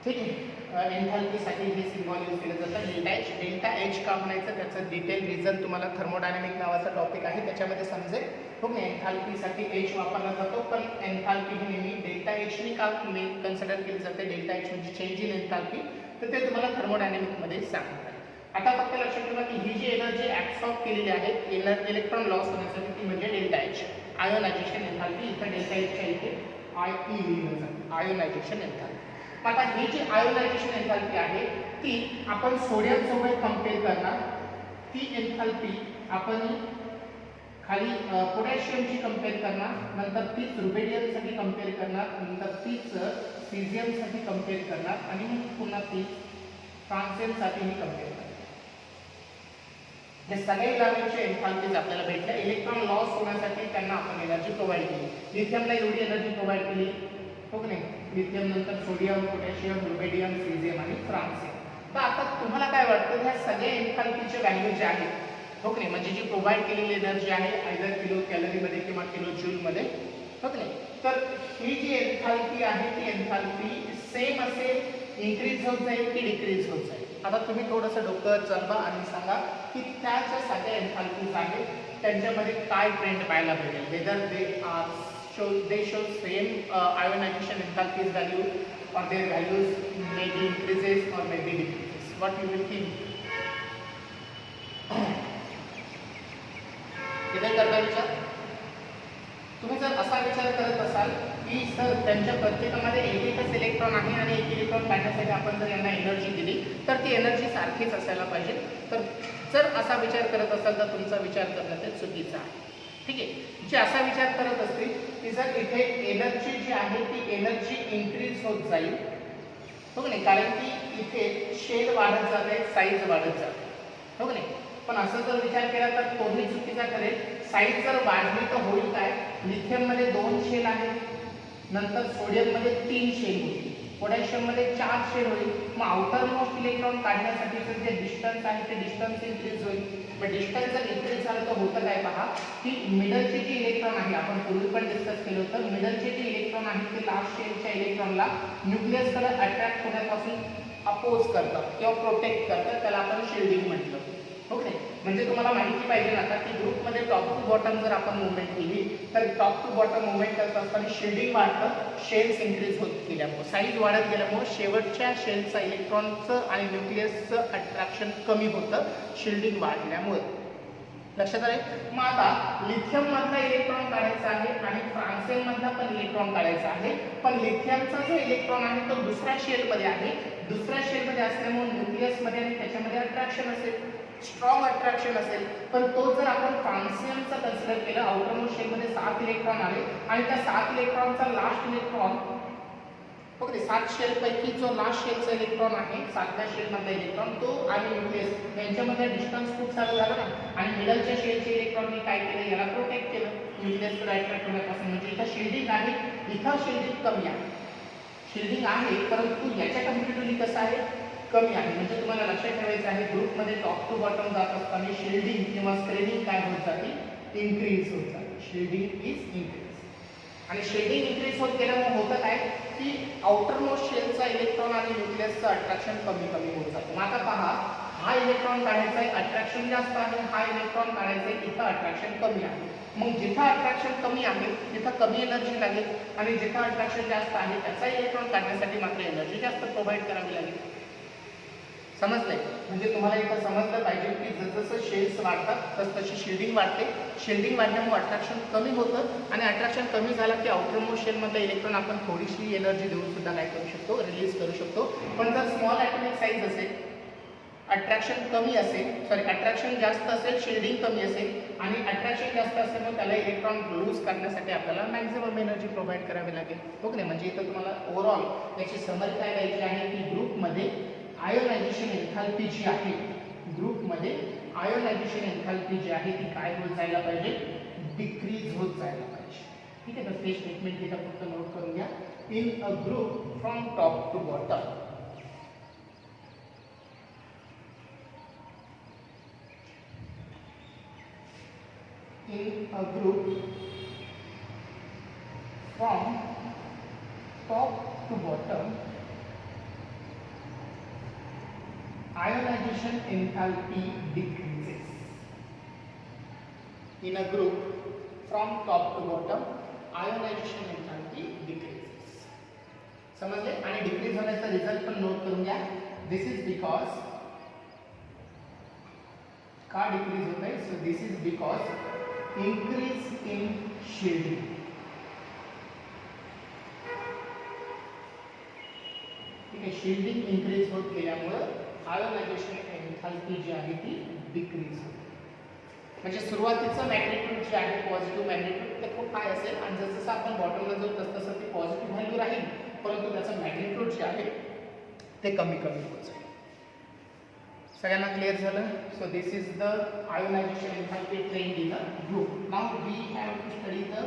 ठीक आहे, एन्थाल्पीसाठी हे सिम्बॉल यूज केलं जातं डेल्टा एच. डेल्टा एच का म्हणायचं त्याचं डिटेल रिझन तुम्हाला थर्मोडायनामिक नावाचा टॉपिक आहे त्याच्यामध्ये समजेल. हो नाही, एन्थाल्पीसाठी H वापरला जातो, पण एन्थाल्पी ही नेहमी डेल्टा Hनी का कन्सिडर केली जाते. डेल्टा H म्हणजे चेंज इन एन्थाल्पी, तर ते तुम्हाला थर्मोडायनामिकमध्ये सांगतात. आता फक्त लक्षात ठेवा की ही जी एनर्जी ऍब्सॉर्ब केलेली आहे इलेक्ट्रॉन लॉस होण्यासाठी ती म्हणजे डेल्टा H, आयोनायझेशन एन्थाल्पी. इथे डेल्टा Hच्या इथे IE लिहिलं जातं, आयोनायझेशन एन्थाल्पी. आता ही जी आयोनायझेशन एन्थाल्पी आहे ती आपण सोडियम सोबत कंपेअर करणार. ती एन्थाल्पी आपण खाली पोटॅशियमची कंपेअर करणार, नंतर तीच रुबिडियमसाठी कंपेअर करणार, नंतर तीच सीझियमसाठी कंपेअर करणार आणि पुन्हा तीच फ्रान्सियमसाठीही कंपेअर करणार. हे सगळे एलिमेंटचे एन्थाल्पीज आपल्याला भेटल्या. इलेक्ट्रॉन लॉस होण्यासाठी त्यांना आपण एनर्जी प्रोव्हाइड केली. लिथियमला एवढी एनर्जी प्रोव्हाइड केली, हो की नाही. लिथियम नंतर सोडियम, पोटॅशियम, रुबिडियम, सीझियम आणि फ्रान्सियम. तर आता तुम्हाला काय वाटतं ह्या सगळ्या एन्थाल्पीचे व्हॅल्यू जे आहेत, हो की नाही, म्हणजे जी प्रोव्हाइड केलेली एनर्जी आहे आयदर किलो कॅलरीमध्ये किंवा किलो जूलमध्ये, हो की नाही, तर ही जी एन्थाल्पी आहे ती एन्थाल्पी सेम असेल, इन्क्रीज होत जाईल की डिक्रीज होत जाईल. आता तुम्ही थोडंसं डोकं चालवा आणि सांगा की त्या ज्या सगळ्या एन्थाल्पीज आहेत त्यांच्यामध्ये काय ट्रेंड पाहायला भेटेल. Whether they show same ionisation enthalpies value or their values may be increases or may be decreases. What you will think? इथे करता विचार. तुम्ही जर असा विचार करत असाल की सर त्यांच्या प्रत्येकामध्ये एकच इलेक्ट्रॉन आहे आणि एक इलेक्ट्रॉन काढण्यासाठी आपण जर यांना एनर्जी दिली तर ती एनर्जी सारखीच असायला पाहिजे. तर जर असा विचार करत असाल तर तुमचा विचार करणं ते चुकीचं आहे. ठीक आहे. जे असा विचार करत असतील की जर इथे एनर्जी जी आहे ती एनर्जी इन्क्रीज होत जाईल, हो की नाही, कारण की इथे शेल वाढत जाते, साईज वाढत जाते, हो की नाही. पण असं जर विचार केला तर तोही चुकीचा ठरेल. साईज जर वाढली तर होईल काय, लिथियममध्ये 2 शेल आहेत, नंतर सोडियममध्ये 3 शेल होईल, पोटॅशियममध्ये 4 शेल होईल. मग आउटर मोस्ट इलेक्ट्रॉन काढण्यासाठीचं जे डिस्टन्स आहे ते डिस्टन्स इन्क्रीज होईल. मग डिस्टन्स जर इन्क्रीज झालं तर होतं काय पहा की मिडलचे जे इलेक्ट्रॉन आहे, आपण पूर्वी पण डिस्कस केलं होतं, मिडलचे जे इलेक्ट्रॉन आहे ते लास्ट शेलच्या इलेक्ट्रॉनला न्यूक्लियसकडे अट्रॅक्ट होण्यापासून अपोज करतात किंवा प्रोटेक्ट करतात. त्याला आपण शिल्डिंग म्हटलं, हो की नाही. म्हणजे तुम्हाला माहिती पाहिजे ना आता की ग्रुपमध्ये टॉप टू बॉटम जर आपण मुवमेंट केली तर टॉप टू बॉटम मुवमेंट करत असताना शिल्डिंग वाढतं, शेल्स इन्क्रीज होत गेल्यामुळे, साईज वाढत गेल्यामुळे शेवटच्या शेलचा इलेक्ट्रॉनचं आणि न्यूक्लियसचं अट्रॅक्शन कमी होतं शिल्डिंग वाढल्यामुळे. लक्षात आले. मग आता लिथियम मधला इलेक्ट्रॉन काढायचा आहे आणि फ्रान्सियम मधला पण इलेक्ट्रॉन काढायचा आहे, पण लिथियमचा जो इलेक्ट्रॉन आहे तो दुसऱ्या शेलमध्ये आहे. दुसऱ्या शेलमध्ये असल्यामुळे न्यूक्लियसमध्ये आणि त्याच्यामध्ये अट्रॅक्शन असेल, स्ट्रॉंग अट्रॅक्शन असेल. पण तो जर आपण फ्रान्सियमचा कन्सिडर केलं, आउटरमोस्ट शेलमध्ये 7 इलेक्ट्रॉन आले आणि त्या 7 इलेक्ट्रॉनचा लास्ट इलेक्ट्रॉन, ओके, 7 शेल पैकी जो लास्ट शेलचा इलेक्ट्रॉन आहे, 7व्या शेलमधला इलेक्ट्रॉन, तो आणि न्यूक्लियस यांच्यामध्ये डिस्टन्स खूप सारं झालं ना, आणि मिडलच्या शेलचे इलेक्ट्रॉनने काय केलं, याला प्रोटेक्ट केलं न्यूक्लियसकडे अट्रॅक्ट होण्यापासून. म्हणजे इथं शिल्डिंग आहे, इथं शिल्डिंग कमी आहे. शिल्डिंग आहे परंतु याच्या कम्पॅरेटिव्हली कसं आहे, कमी आहे. म्हणजे तुम्हाला लक्षात ठेवायचं आहे ग्रुपमध्ये टॉप टू बॉटम जात असताना शिल्डिंग किंवा स्क्रीनिंग काय होत जाते, इन्क्रीज होत जाते. Shielding is increase. आणि शिल्डिंग इन्क्रीज होत गेल्यामुळे होतं काय की आउटरमोस्ट शेलचा इलेक्ट्रॉन आणि न्यूक्लियसचं अट्रॅक्शन कमी कमी होत जातं. मग आता पहा, हा इलेक्ट्रॉन काढायचा आहे, अट्रॅक्शन जास्त आहे, हा इलेक्ट्रॉन काढायचा आहे, इथं अट्रॅक्शन कमी आहे. मग जिथं अट्रॅक्शन कमी आहे तिथं कमी एनर्जी लागेल आणि जिथं अट्रॅक्शन जास्त आहे त्याचा इलेक्ट्रॉन काढण्यासाठी मात्र एनर्जी जास्त प्रोव्हाइड करावी लागेल. समजलंय. म्हणजे तुम्हाला इथं समजलं पाहिजे की जसजसं शेल्स वाढतात तसतशी शिल्डिंग वाढते. शिल्डिंग वाढल्यामुळे अट्रॅक्शन कमी होतं आणि अट्रॅक्शन कमी झालं की आउटरमोस्ट शेलमधला इलेक्ट्रॉन आपण थोडीशी एनर्जी देऊन सुद्धा काय करू शकतो, रिलीज करू शकतो. पण जर स्मॉल ॲटॉमिक साईज असेल, अट्रॅक्शन कमी असेल, अट्रॅक्शन जास्त असेल, शिल्डिंग कमी असेल आणि अट्रॅक्शन जास्त असेल मग त्याला इलेक्ट्रॉन लूज करण्यासाठी आपल्याला मॅक्झिमम एनर्जी प्रोव्हाइड करावी लागेल, हो की नाही. म्हणजे इथं तुम्हाला ओव्हरऑल याची समरी काय द्यायची आहे की ग्रुपमध्ये आयोनायझेशन एन्थाल्पी जी आहे, ग्रुपमध्ये आयोनायझेशन एन्थाल्पी जी आहे ती काय होत जायला पाहिजे, डिक्रीज होत जायला पाहिजे. ठीक आहे. तर ते स्टेटमेंट तिथं फक्त नोट करून घ्या. In a group from top to bottom, in a group from top to bottom, ionization enthalpy decreases. In a group from top to bottom ionization enthalpy decreases. समजले? आणि डिक्रीज होण्याचा रिझल्ट पण note करून घ्या. This is because का decrease होत आहे? So this is because increase in shielding. ठीक आहे, शिल्डिंग इन्क्रीज होत गेल्यामुळे आयोनायझेशन एन्थॅल्पी जी आहे ती डिक्रीज होते. म्हणजे सुरुवातीचं मॅग्निट्यूड जे आहे पॉझिटिव्ह मॅग्निट्यूड ते खूप हाय असेल आणि जसं आपण बॉटमला जाऊ तसं ती पॉझिटिव्ह व्हॅल्यू राहील, परंतु त्याचं मॅग्निट्यूड जे आहे ते कमी कमी होत जाईल. सगळ्यांना क्लिअर झालं? So this is the ionization enthalpy trend in a group. Now we have to study the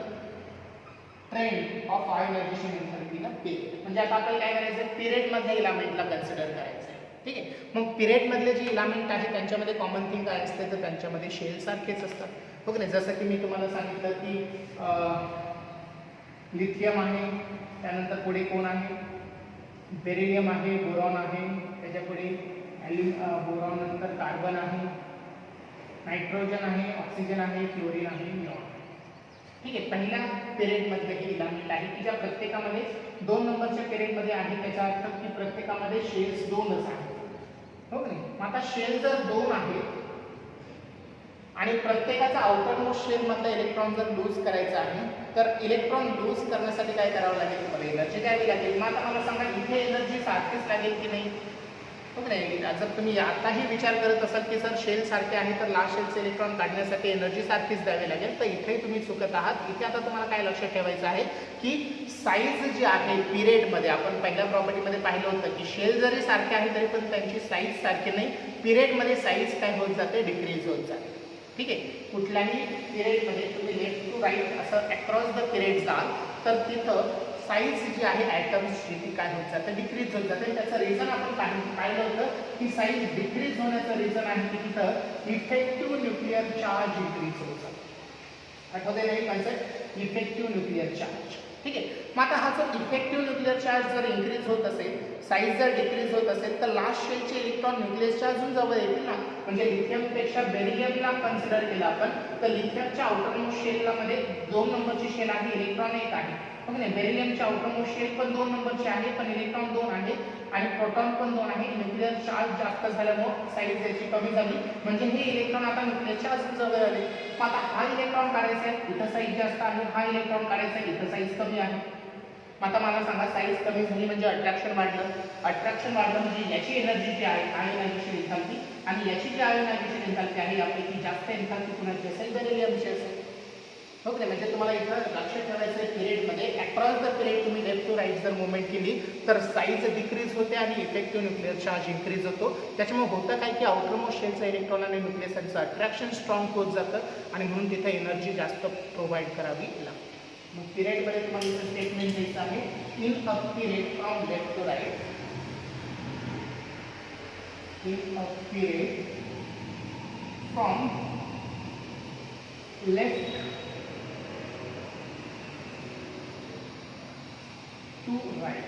trend of ionisation enthalpy in a period. म्हणजे आता आपल्याला काय करायचं? पिरियड मधल्या इलेमेंटला कन्सिडर करायचं. ठीक आहे, मग पिरियड मधले जे इलेमेंट आहे त्यांच्यामध्ये कॉमन थिंग काय असते? तर त्यांच्यामध्ये शेल सारखेच असतात. हो की नाही? जसं की मी तुम्हाला सांगितलं की लिथियम आहे, त्यानंतर पुढे कोण आहे? बेरिलियम आहे, बोरॉन आहे, त्याच्या पुढे बोरॉन नंतर कार्बन आहे, नायट्रोजन आहे, ऑक्सिजन आहे, फ्लोरीन आहे, निऑन. ठीक आहे, पहिल्या पिरियड मधले हे इलेमेंट आहे की ज्या प्रत्येकामध्ये 2 नंबरच्या पिरियड मध्ये आहे, त्याचा अर्थ की प्रत्येकामध्ये शेल्स 2च आहेत. हो की नाही? मग आता शेल जर 2 आहे आणि प्रत्येकाचा आउटर मोस्ट शेल मधला इलेक्ट्रॉन जर लूज करायचा आहे, तर इलेक्ट्रॉन लूज करण्यासाठी काय करावं लागेल? तुम्हाला एनर्जी द्यावी लागेल. मग आता मला सांगा, इथे एनर्जी सारखीच लागेल की नाही? हो की नाही? जर तुम्ही आताही विचार करत असाल की सर शेल सारखे आहे तर लास्ट शेलचे इलेक्ट्रॉन काढण्यासाठी एनर्जी सारखीच द्यावी लागेल, तर इथे तुम्ही चुकत आहात. इथे आता तुम्हाला काय लक्षात ठेवायचं आहे की साईज जी आहे पिरियडमध्ये, आपण पहिल्या प्रॉपर्टीमध्ये पाहिलं होतं की शेल जरी सारखे आहे तरी पण त्यांची साईज सारखी नाही. पिरियडमध्ये साईज काय होत जाते? डिक्रीज होत जाते. ठीक आहे, कुठल्याही पिरियडमध्ये तुम्ही लेफ्ट टू राईट असं अक्रॉस द पिरियड जाल तर तिथं साईज जी आहे ॲटम्सची ती काय होत जाते? डिक्रीज होत जाते. त्याचं रिझन आपण पाहिलं होतं की साईज डिक्रीज होण्याचं रिझन आहे की तिथं इफेक्टिव्ह न्यूक्लिअर चार्ज डिक्रीज होत जातो. आठवते नाही कन्सेप्ट? Effective nuclear charge. ठीक आहे, मग आता हा जो इफेक्टिव्ह न्यूक्लिअर चार्ज जर इन्क्रीज होत असेल, साईज जर डिक्रीज होत असेल, तर लास्ट शेलचे इलेक्ट्रॉन न्यूक्लियसच्या अजून जवळ येतील ना. म्हणजे लिथियमपेक्षा बेरिलियमला कन्सिडर केलं आपण, तर लिथियमच्या आउटरमोस्ट शेलला मध्ये 2 नंबरची शेल आहे, इलेक्ट्रॉन 1 आहे. मग नाही, बेरिलियमच्या आउटरमोस्ट शेल पण 2 नंबरची आहे, पण इलेक्ट्रॉन 2 आहे आणि प्रोटॉन पण 2 आहे. न्यूक्लिअर चार्ज जास्त झाल्यामुळे साईज याची कमी झाली, म्हणजे हे इलेक्ट्रॉन आता न्यूक्लियसच्या अजून जवळ आले. मग आता हा इलेक्ट्रॉन काढायचा आहे, इथं साईज जास्त आहे, हा इलेक्ट्रॉन काढायचा आहे, इथं साईज कमी आहे. मग आता मला सांगा, साईज कमी झाली म्हणजे अट्रॅक्शन वाढलं. अट्रॅक्शन वाढलं म्हणजे याची एनर्जी जी आहे आयोनायझेशन एन्थॅल्पी, आणि याची जी आयोनायझेशन एन्थॅल्पी आहे यापैकी जास्त एन्थॅल्पी कुणाची असेल? बेरिलियमची असेल. हो की नाही? म्हणजे तुम्हाला इथं लक्षात ठेवायचं आहे, पिरियडमध्ये अक्रॉस द पिरियड तुम्ही लेफ्ट टू राईट जर मुवमेंट केली तर साईज डिक्रीज होते आणि इफेक्टिव्ह न्यूक्लिअर चार्ज इन्क्रीज होतो. त्याच्यामुळे होतं काय की आउटरमोस्ट शेलचा इलेक्ट्रॉन आणि न्यूक्लियसचं अट्रॅक्शन स्ट्रॉंग होत जातं आणि म्हणून तिथे एनर्जी जास्त प्रोव्हाइड करावी लागते. मग पिरियडमध्ये तुम्हाला इथं स्टेटमेंट द्यायचं आहे, in a period from left to right, in a period from left to right,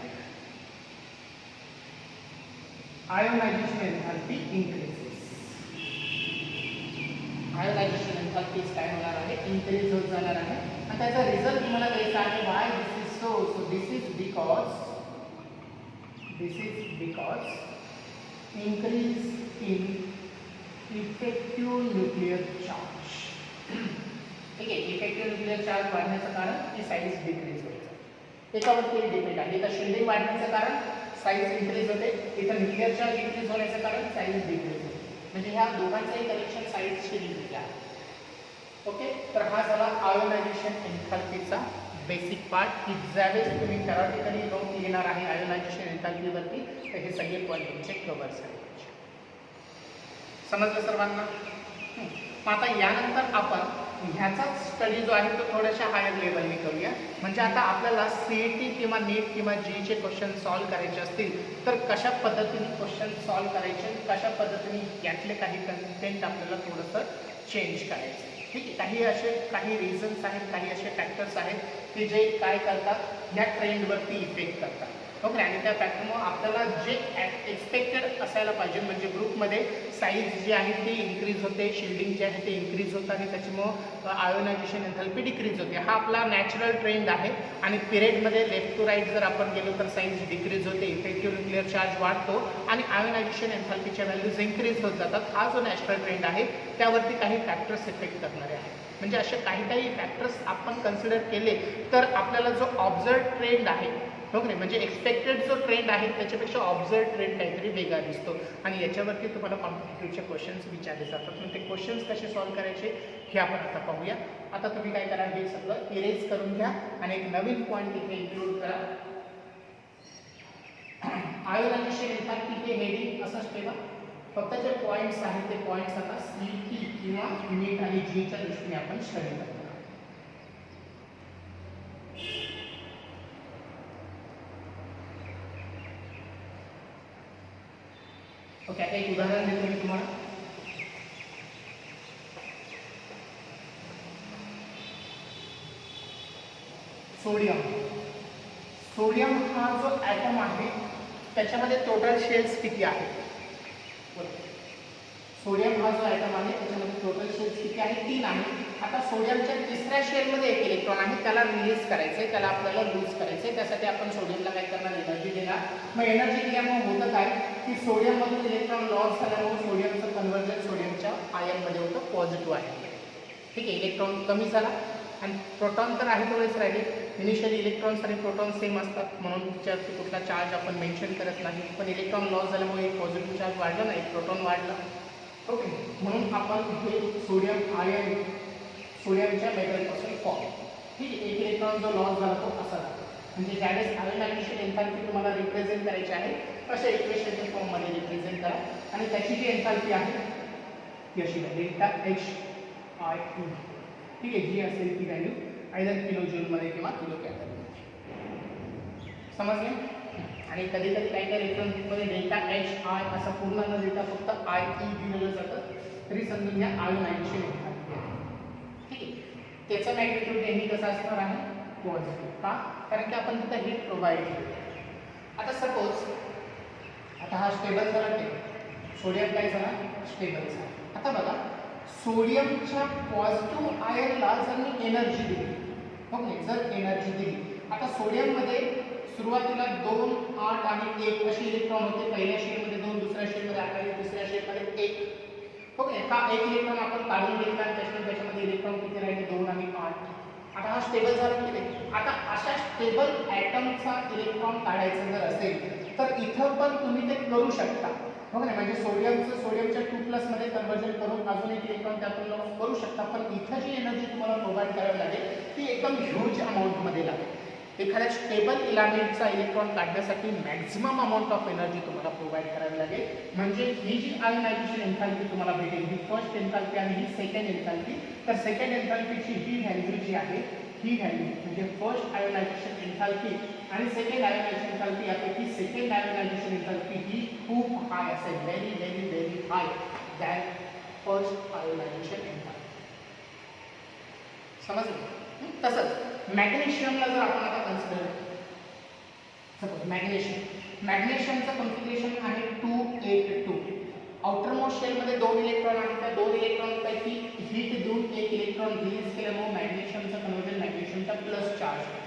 ionization enthalpy increases. Ionization enthalpy काय होणार आहे? इन्क्रीज होत जाणार आहे आणि त्याचा रिझल्ट तुम्हाला द्यायचा आहे. Why this is so? So this is because increase in effective nuclear charge. ठीक आहे, इफेक्टिव्ह न्यूक्लिअर चार्ज वाढण्याचं कारण की साईज डिक्रीज होते. एकावरती डिपेंड आहे. इथं शिल्डिंग वाढण्याचं कारण साईज इन्क्रीज होते, इथं न्यूक्लिअर चार्ज इन्क्रीज होण्याचं कारण साईज डिक्रीज होते. म्हणजे ह्या दोघांचंही कनेक्शन साईजशी रिलेटेड आहे. ओके, तर हा झाला आयोनायझेशन एन्थॅल्पीचा बेसिक पार्ट की ज्यावेळेस तुम्ही थेरॉटिकली नोट लिहिणार आहे आयोनायझेशन एन्थॅल्पीवरती तर हे सगळे पॉईंट तुमचे कव्हर झाले. समजलं सर्वांना? मग आता यानंतर आपण ह्याचाच स्टडी जो आहे तो थोड्याशा हायर लेवलने करूया. म्हणजे आता आपल्याला CET किंवा नीट किंवा GEचे क्वेश्चन सॉल्व्ह करायचे असतील तर कशा पद्धतीने क्वेश्चन सॉल्व्ह करायचे, कशा पद्धतीने यातले काही कंटेंट आपल्याला थोडंसं चेंज करायचं. ठीक आहे, काही रिझन्स आहेत, काही असे फॅक्टर्स आहेत की जे काय करतात, ह्या ट्रेंडवरती इफेक्ट करतात. ओके. आणि त्या फॅक्टरमुळे आपल्याला जे एक्सपेक्टेड असायला पाहिजे म्हणजे ग्रुपमध्ये साईज जी आहे ती इन्क्रीज होते, शिल्डिंग जे आहे ते इन्क्रीज होतं आणि त्याच्यामुळं आयोनायझेशन एन्थॅल्पी डिक्रीज होते. हा आपला नॅचरल ट्रेंड आहे. आणि पिरियडमध्ये लेफ्ट टू राईट जर आपण गेलो तर साईज डिक्रीज होते, इफेक्टिव्ह न्यूक्लिअर चार्ज वाढतो आणि आयोनायझेशन एन्थॅल्पीच्या व्हॅल्यूज इन्क्रीज होत जातात. हा जो नॅचरल ट्रेंड आहे त्यावरती काही फॅक्टर्स इफेक्ट करणारे आहेत. म्हणजे असे काही फॅक्टर्स आपण कन्सिडर केले तर आपल्याला जो ऑब्झर्व ट्रेंड आहे हो की नाही, म्हणजे एक्सपेक्टेड जो ट्रेंड आहे त्याच्यापेक्षा ऑब्झर्व ट्रेंड काहीतरी वेगळा दिसतो. आणि याच्यावरती तुम्हाला कॉम्पिटिटिव्हचे क्वेश्चन्स विचारले जातात. मग ते क्वेश्चन्स कसे सॉल्व्ह करायचे हे आपण आता पाहूया. आता तुम्ही काय करा, हे सगळं इरेज करून घ्या आणि एक नवीन पॉईंट इथे इन्क्लूड करा. आयोनायझेशन एन्थॅल्पी हे हेडिंग असंच ठेवा. फक्त जे पॉईंट्स आहेत ते पॉईंट्स आता CT किंवा युनिट आणि Gच्या दृष्टीने आपण स्टडी करतो. ओके. आता एक उदाहरण देतो मी तुम्हाला. सोडियम. सोडियम हा जो ॲटम आहे त्याच्यामध्ये टोटल शेल्स किती आहेत? सोडियम हा जो ॲटम आहे त्याच्यामध्ये टोटल शेल्स किती आहे? 3 आहे. आता सोडियमच्या तिसऱ्या शेलमध्ये एक इलेक्ट्रॉन आहे, त्याला रिलीज करायचं आहे, त्याला आपल्याला लूज करायचं आहे. त्यासाठी आपण सोडियमला काय करणार, एनर्जी देणार. मग एनर्जी दिल्यामुळे होतं काय की सोडियममधून इलेक्ट्रॉन लॉस झाल्यामुळे सोडियमचं कन्व्हर्जन सोडियमच्या आयनमध्ये होतं, पॉझिटिव्ह आहे. ठीक आहे. इलेक्ट्रॉन कमी झाला आणि प्रोटॉन तर आहे तेवढेच राहिले. इनिशियली इलेक्ट्रॉन्स आणि प्रोटॉन सेम असतात म्हणून त्याच्यावरती कुठला चार्ज आपण मेन्शन करत नाही. पण इलेक्ट्रॉन लॉस झाल्यामुळे एक पॉझिटिव्ह चार्ज वाढला ना, एक प्रोटॉन वाढला. ओके. म्हणून आपण हे सोडियम आयन सोडियमच्या मेटलपासून फॉर्म. ठीक आहे. एक इलेक्ट्रॉन जो लॉस झाला तो असा झाला. म्हणजे ज्यावेळेस आयोनायझेशन एन्थॅल्पी तुम्हाला रिप्रेझेंट करायची आहे अशा इक्वेशनच्या फॉर्ममध्ये रिप्रेझेंट करा. आणि त्याची जी एन्थॅल्पी आहे ती अशी आहे डेल्टा HIE. ठीक आहे. जी असेल ती व्हॅल्यू आयदर किलो जूलमध्ये किंवा किलो कॅलरीमध्ये. समजले? आणि कधी कधी काही इलेक्ट्रॉनिकमध्ये डेल्टा HI असं पूर्ण न देता फक्त IE दिलेलं जातं, तरी समजून घ्या आयोनायझेशन एन्थॅल्पी आहे. ठीक आहे. त्याचं मॅग्निट्यूड नेहमी कसं असणार आहे, पॉझिटिव्ह. का? कारण की आपण तिथं हीट प्रोव्हाइड केली. आता सपोज आता हा स्टेबल झाला, सोडियम काय झाला, स्टेबल झाला. आता बघा, सोडियमच्या पॉझिटिव्ह आयनला जर मी एनर्जी दिली, ओके, जर एनर्जी दिली. आता सोडियममध्ये सुरुवातीला 2, 8 आणि 1 अशी इलेक्ट्रॉन होते. पहिल्या शेलमध्ये 2, दुसऱ्या शेलमध्ये 8 आणि तिसऱ्या शेलमध्ये 1. ओके. हा एक इलेक्ट्रॉन आपण काढून घेतला आणि त्याच्यामध्ये इलेक्ट्रॉन किती राहिले, 2 आणि 8. आता हा स्टेबल झाला की नाही. आता अशा स्टेबल ॲटमचा इलेक्ट्रॉन काढायचं जर असेल तर इथं पण तुम्ही ते करू शकता. हो ना. म्हणजे सोडियमच्या 2+ मध्ये कन्वर्जन करून अजून एक इलेक्ट्रॉन त्यातून लॉस करू शकता. पण इथं जी एनर्जी तुम्हाला प्रोव्हाइड करावी लागेल ती एकदम ह्यूज अमाऊंटमध्ये लागेल. एखाद्या स्टेबल इलेमेंटचा इलेक्ट्रॉन काढण्यासाठी मॅक्झिमम अमाऊंट ऑफ एनर्जी तुम्हाला प्रोव्हाइड करावी लागेल. म्हणजे ही जी आयोनायझेशन एन्थॅल्पी तुम्हाला भेटेल ही फर्स्ट एन्थॅल्पी आणि ही सेकंड एन्थॅल्पी. तर सेकंड एन्थॅल्पीची ही व्हॅल्यू जी आहे ही व्हॅल्यू म्हणजे फर्स्ट आयोनायझेशन एन्थॅल्पी आणि सेकंड आयोनायझेशन एन्थॅल्पी यापैकी सेकंड आयोनायझेशन एन्थॅल्पी ही खूप हाय असेल, very very very high than first ionization enthalpy. समजलं? तसंच मॅग्नेशियमला जर आपण आता कन्सिडर सपोज मॅग्नेशियमचं कॉन्फिगरेशन आहे 282. आउटर मोस्ट शेलमध्ये 2 इलेक्ट्रॉन आहेत. त्या 2 इलेक्ट्रॉनपैकी हीट देऊन एक इलेक्ट्रॉन रिलीज केल्यामुळे मॅग्नेशियमचं कन्वर्जन मॅग्नेशियमच्या प्लस चार्ज होते.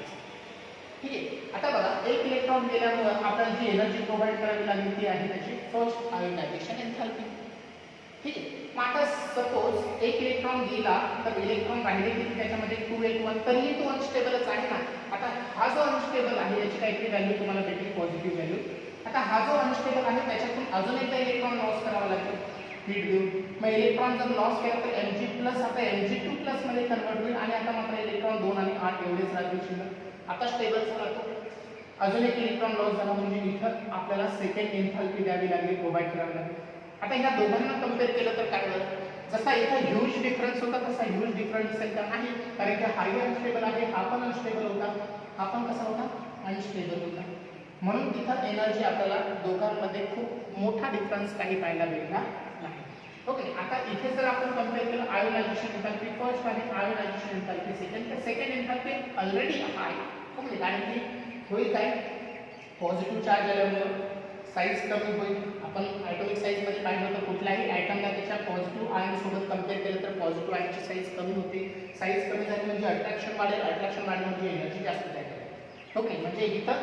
ठीक आहे. आता बघा, एक इलेक्ट्रॉन गेल्यामुळं आपल्याला जी एनर्जी प्रोव्हाइड करावी लागेल ती आहे त्याची फर्स्ट आयोनायझेशन एन्थॅल्पी. ठीक आहे. मग आता सपोज एक इलेक्ट्रॉन गेला तर इलेक्ट्रॉन राहिले की त्याच्यामध्ये 281, तरीही तो अनस्टेबलच आहे ना. आता हा जो अनस्टेबल आहे याची काहीतरी व्हॅल्यू तुम्हाला भेटेल, पॉझिटिव्ह व्हॅल्यू. आता हा जो अनस्टेबल आहे त्याच्यातून अजून एकदा इलेक्ट्रॉन लॉस करावा लागेल हीट देऊन. मग इलेक्ट्रॉन जर लॉस केला तर Mg+ आता Mg2+ मध्ये कन्वर्ट होईल आणि आता मात्र इलेक्ट्रॉन 2 आणि 8 एवढेच राहतील शिल्लक. आता स्टेबल झाला तो. अजून एक इलेक्ट्रॉन लॉस झाला म्हणजे इथं आपल्याला सेकंड एन्थॅल्पी द्यावी लागेल, प्रोव्हाइड करावी लागेल. आता ह्या दोघांना कम्पेअर केलं तर काय होईल, जसा इथं ह्यूज डिफरन्स होता तसा ह्यूज डिफरन्स असेल का, नाही. कारण की हाही अनस्टेबल आहे, हा पण अनस्टेबल होता, हा पण कसा होता, अनस्टेबल होता. म्हणून तिथं एनर्जी आपल्याला दोघांमध्ये खूप मोठा डिफरन्स काही पाहायला भेटला नाही. ओके. आता इथे जर आपण कम्पेअर केलं आयोनायझेशन एन्थॅल्पी फर्स्ट आणि आयोनायझेशन एन्थॅल्पी सेकंड, तर सेकंड एन्थॅल्पी ऑलरेडी हाय. ओके. कारण की होईल काय, पॉझिटिव्ह चार्ज आल्यामुळे साईज कमी होईल. आपण ॲटॉमिक साईजमध्ये पाहिलं होतं कुठल्याही ॲटमला त्याच्या पॉझिटिव्ह आयनसोबत कम्पेअर केलं तर पॉझिटिव्ह आयनची साईज कमी होते. साईज कमी झाली म्हणजे अट्रॅक्शन वाढेल, अट्रॅक्शन वाढलं म्हणजे एनर्जी जास्त तयार होईल. ओके, म्हणजे इथं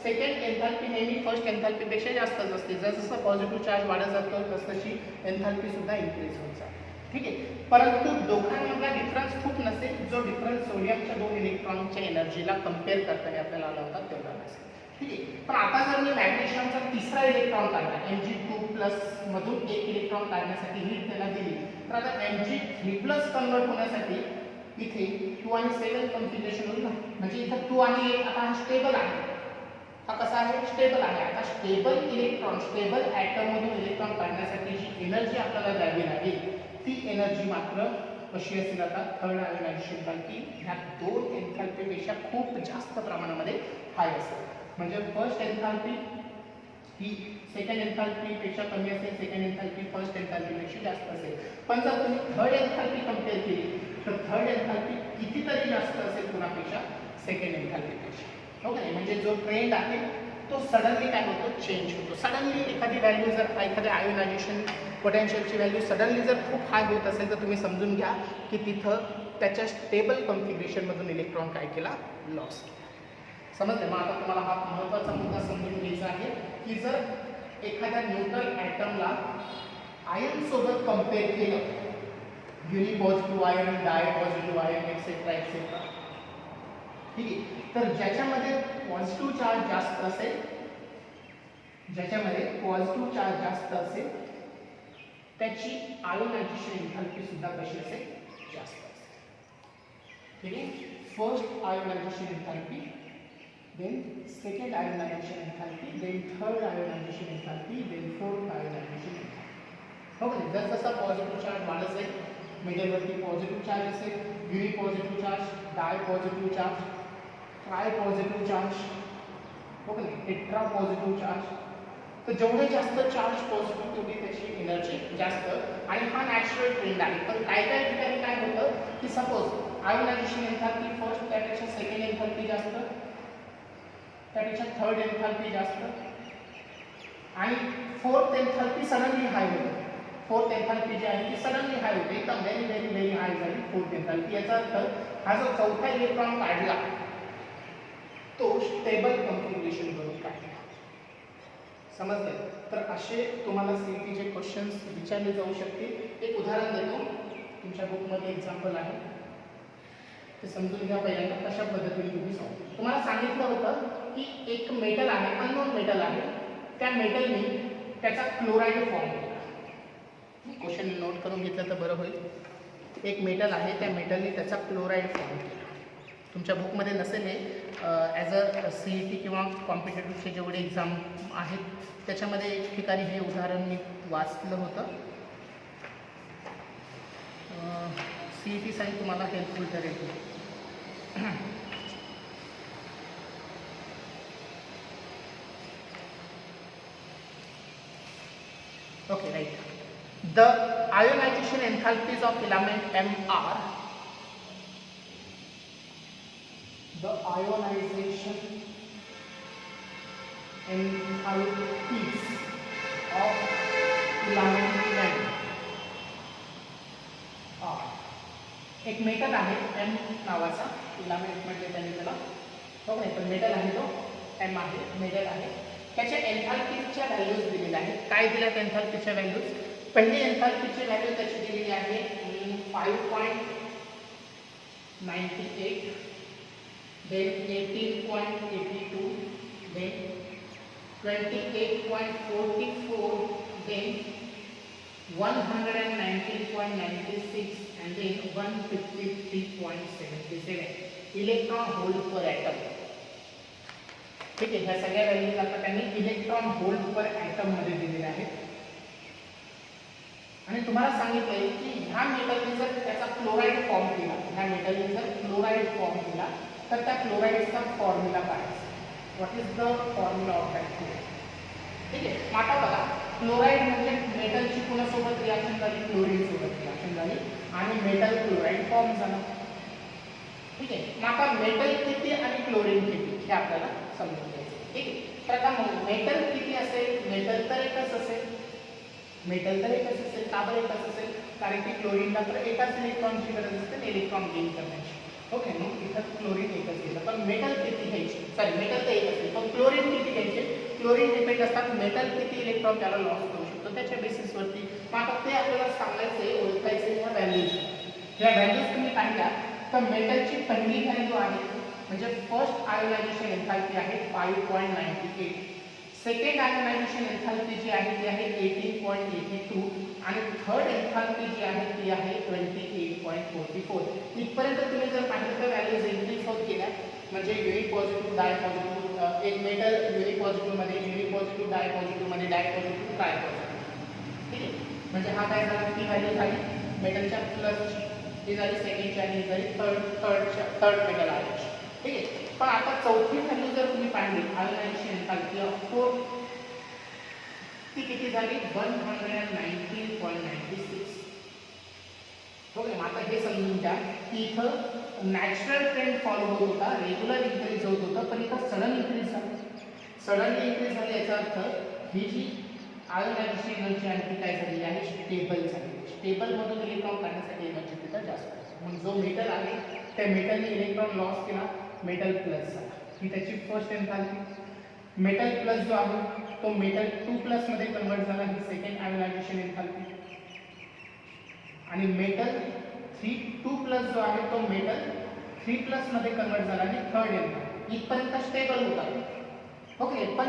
सेकंड एन्थॅल्पी नेहमी फर्स्ट एन्थॅल्पीपेक्षा जास्तच असते. जसं पॉझिटिव्ह चार्ज वाढत जातो तशी एन्थॅल्पीसुद्धा इन्क्रीज होत जाते. ठीक आहे, परंतु दोघांमधला डिफरन्स खूप नसेल. जो डिफरन्स सोडियमच्या 2 इलेक्ट्रॉनच्या एनर्जीला कम्पेअर करताना आपल्याला आला होता तेवढा नसेल. ठीक आहे, पण आता जर मी मॅग्नेशियमचा तिसरा इलेक्ट्रॉन काढला, Mg2+ मधून एक इलेक्ट्रॉन काढण्यासाठी हीट त्याला दिली, तर आता Mg3+ कन्वर्ट होण्यासाठी इथे 2 आणि 7 कॉन्फिगरेशन होईल ना. म्हणजे इथं 2 आणि 1 आता हा स्टेबल आहे. हा कसा आहे? स्टेबल आहे. आता स्टेबल इलेक्ट्रॉन, स्टेबल ॲटममधून इलेक्ट्रॉन काढण्यासाठी जी एनर्जी आपल्याला द्यावी लागेल ती एनर्जी मात्र कशी असेल? आता थर्ड आयोनायझेशन एन्थॅल्पी ह्या 2 एन्थॅल्पीपेक्षा खूप जास्त प्रमाणामध्ये हाय असेल. म्हणजे फर्स्ट एन्थॅल्पी ही सेकंड एन्थॅल्पीपेक्षा कमी असेल, सेकंड एन्थॅल्पी फर्स्ट एन्थॅल्पीपेक्षा जास्त असेल. पण जर तुम्ही थर्ड एन्थॅल्पी कम्पेअर केली तर थर्ड एन्थॅल्पी कितीतरी जास्त असेल कुणापेक्षा? सेकंड एन्थॅल्पीपेक्षा. ओके, म्हणजे जो ट्रेंड आहे तो सडनली काय होतो? चेंज होतो. सडनली एखादी व्हॅल्यू जर एखाद्या आयोनायझेशन पोटेन्शियलची व्हॅल्यू सडनली जर खूप हाय होत असेल तर तुम्ही समजून घ्या की तिथं त्याच्या स्टेबल कॉन्फिगरेशनमधून इलेक्ट्रॉन काय केला? लॉस. समजले? मग आता तुम्हाला हा महत्त्वाचा मुद्दा समजून घ्यायचा आहे की जर एखाद्या न्यूट्रल ॲटमला आयनसोबत कम्पेअर केलं, युनिपॉझिटिव्ह आयन, डाय पॉझिटिव्ह आयन, एक्सेट्रा एक्सेट्रा, ठीक आहे, तर ज्याच्यामध्ये पॉझिटिव्ह चार्ज जास्त असेल, ज्याच्यामध्ये पॉझिटिव्ह चार्ज जास्त असेल त्याची आयोनायझेशन एन्थॅल्पी सुद्धा कशी असेल? जास्त असेल. ठीक आहे, first ionization enthalpy, then second ionization enthalpy, then third ionization enthalpy, then fourth ionization enthalpy. Okay, जर जसा पॉझिटिव्ह चार्ज वाढत जाईल, मिडलवरती पॉझिटिव्ह चार्ज असेल, unipositive charge, dipositive charge, tripositive charge, okay, tetrapositive charge, तर जेवढे जास्त charge positive तेवढी त्याची एनर्जी जास्त. आणि हा नॅचरल ट्रेंड आहे. पण काही काही ठिकाणी काय होतं की सपोज आयोनायझेशन एन्थॅल्पी फर्स्ट त्यापेक्षा सेकंड एन्थॅल्पी जास्त, त्यापेक्षा थर्ड एन्थॅल्पी जास्त आणि फोर्थ एन्थॅल्पी सडनली हाय होते. फोर्थ एन्थॅल्पी जी आहे ती सडनली हाय होते, एकदम व्हेरी व्हेरी व्हेरी हाय झाली फोर्थ एन्थॅल्पी. याचा अर्थ हा जो चौथा इलेक्ट्रॉन काढला तो स्टेबल कॉन्फिगरेशन करून काढला. समजलं? तर असे तुम्हाला सीईटीचे क्वेश्चन्स विचारले जाऊ शकतील. एक उदाहरण देतो, तुमच्या बुकमध्ये एक्झाम्पल आहे, ते समजून घ्या पहिल्यांदा कशा पद्धतीने तुम्ही सॉल्व. तुम्हाला सांगितलं होतं की एक मेटल आहे, अननोन मेटल आहे, त्या मेटलनी त्याचा क्लोराईड फॉर्म केला. क्वेश्चन नोट करून घेतलं तर बरं होईल. एक मेटल आहे, त्या मेटलनी त्याचा क्लोराईड फॉर्म केला. तुमच्या बुकमध्ये नसेल हे, ॲज अ सीईटी किंवा कॉम्पिटेटिव्हचे जेवढे एक्झाम आहेत त्याच्यामध्ये एक ठिकाणी हे उदाहरण मी वाचलं होतं. सीईटीसाठी तुम्हाला हेल्पफुल ठरेल. Okay, right. The ionization enthalpies of filament M are the ionization enthalpies of filament M are. एक मेटल आहे M नावाचा, फिलामेंट म्हणजे त्यांनी त्याला बघा, पण मेटल आहे तो M आहे, मेटल आहे. त्याच्या एन्थॅल्पीच्या व्हॅल्यूज दिलेल्या आहेत. काय दिल्यात एन्थॅल्पीच्या व्हॅल्यूज? पहिली एन्थॅल्पीची व्हॅल्यू त्याची दिलेली आहे 5.98, then 18.82, then 28.44, then 119.96 and then 153.77 electron hold per atom. ठीक आहे, ह्या सगळ्या व्हॅल्यूज आता त्यांनी इलेक्ट्रॉन होल्ड पर ॲटम मध्ये दिलेल्या आहेत. आणि तुम्हाला सांगितलंय की ह्या मेटलने जर त्याचा क्लोराईड फॉर्म केला, ह्या मेटलने जर क्लोराईड फॉर्म केला तर त्या क्लोराईडचा फॉर्म्युला काय असेल? What is the formula of that chloride? ठीक आहे, आता बघा, क्लोराईड म्हणजे मेटलची कोणासोबत रिॲक्शन झाली? क्लोरीन सोबत रिॲक्शन झाली आणि मेटल क्लोराईड फॉर्म झाला. ठीक आहे, मग आता मेटल किती आणि क्लोरीन किती हे आपल्याला समजून घ्यायचं. ठीक आहे, तर आता मेटल किती असेल? मेटल तर एकच असेल. मेटल तर एकच असेल. का बरं एकच असेल? कारण की क्लोरीनला तर एकाच इलेक्ट्रॉनची गरज असते इलेक्ट्रॉन गेन करण्याची. ओके, मग इथं क्लोरीन एकच घेतलं. पण मेटल किती घ्यायचे? सॉरी, मेटल तर एक असेल पण क्लोरीन किती घ्यायचे? क्लोरीन डिपेंड असतात मेटल किती इलेक्ट्रॉन त्याला लॉस करू शकतो त्याच्या बेसिसवरती. मग आता ते आपल्याला सांगायचे, ओळखायचे ह्या व्हॅल्यूज. ह्या व्हॅल्यूज तुम्ही पाहिल्या तर मेटलची पहिली व्हॅल्यू आहे म्हणजे फर्स्ट आयोनायझेशन एन्थॅल्पी आहे 5.98. सेकंड आयोनायझेशन एन्थॅल्पी जी आहे ती आहे 18.82 आणि थर्ड एन्थॅल्पी जी आहे ती आहे 28.44. इथपर्यंत तुम्ही जर पाहिलं तर व्हॅल्यूज इन्क्रीज होत गेल्या. म्हणजे युनिक पॉझिटिव्ह, डाय पॉझिटिव्ह, एक मेटल युनिक पॉझिटिव्ह मध्ये, युनिक पॉझिटिव्ह डाय पॉझिटिव्ह मध्ये, डाय पॉझिटिव्ह ट्राय पॉझिटिव्ह. ठीक आहे, म्हणजे हा काय झाला? ती व्हॅल्यू झाली मेटलच्या प्लसची, ही झाली सेकंडची आणि ही झाली थर्ड मेटल आयोनची. ठीक आहे, पण आता चौथी व्हॅल्यू जर तुम्ही पाहिली आयोनायझेशन एन्थॅल्पी ऑफ 4, ती किती झाली? 119.96. ओके, मग आता हे समजून घ्या की इथं नॅचरल ट्रेंड फॉलो होत होता, रेग्युलर इन्क्रीज होत होतं, पण इथं सडन इन्क्रीज झालं. सडनली इन्क्रीज झाली याचा अर्थ ही जी आयोनायझेशन एनर्जी आहे ती काय झालेली आहे? स्टेबल झाली. स्टेबलमधून इलेक्ट्रॉन काढण्यासाठी एनर्जी तिथं जास्त आहे. मग जो मेटल आहे त्या मेटलने इलेक्ट्रॉन लॉस केला, मेटल प्लस झाला. ही त्याची फर्स्ट एन्थॅल्पी. मेटल प्लस जो आहे तो मेटल 2 प्लस मध्ये कन्वर्ट झाला, ही सेकंड आयोनायझेशन एन्थॅल्पी. आणि मेटल 2 प्लस जो आहे तो मेटल 3 प्लस मध्ये कन्वर्ट झाला आणि थर्ड एन्थॅल्पी. इथपर्यंत स्टेबल होता. ओके, पण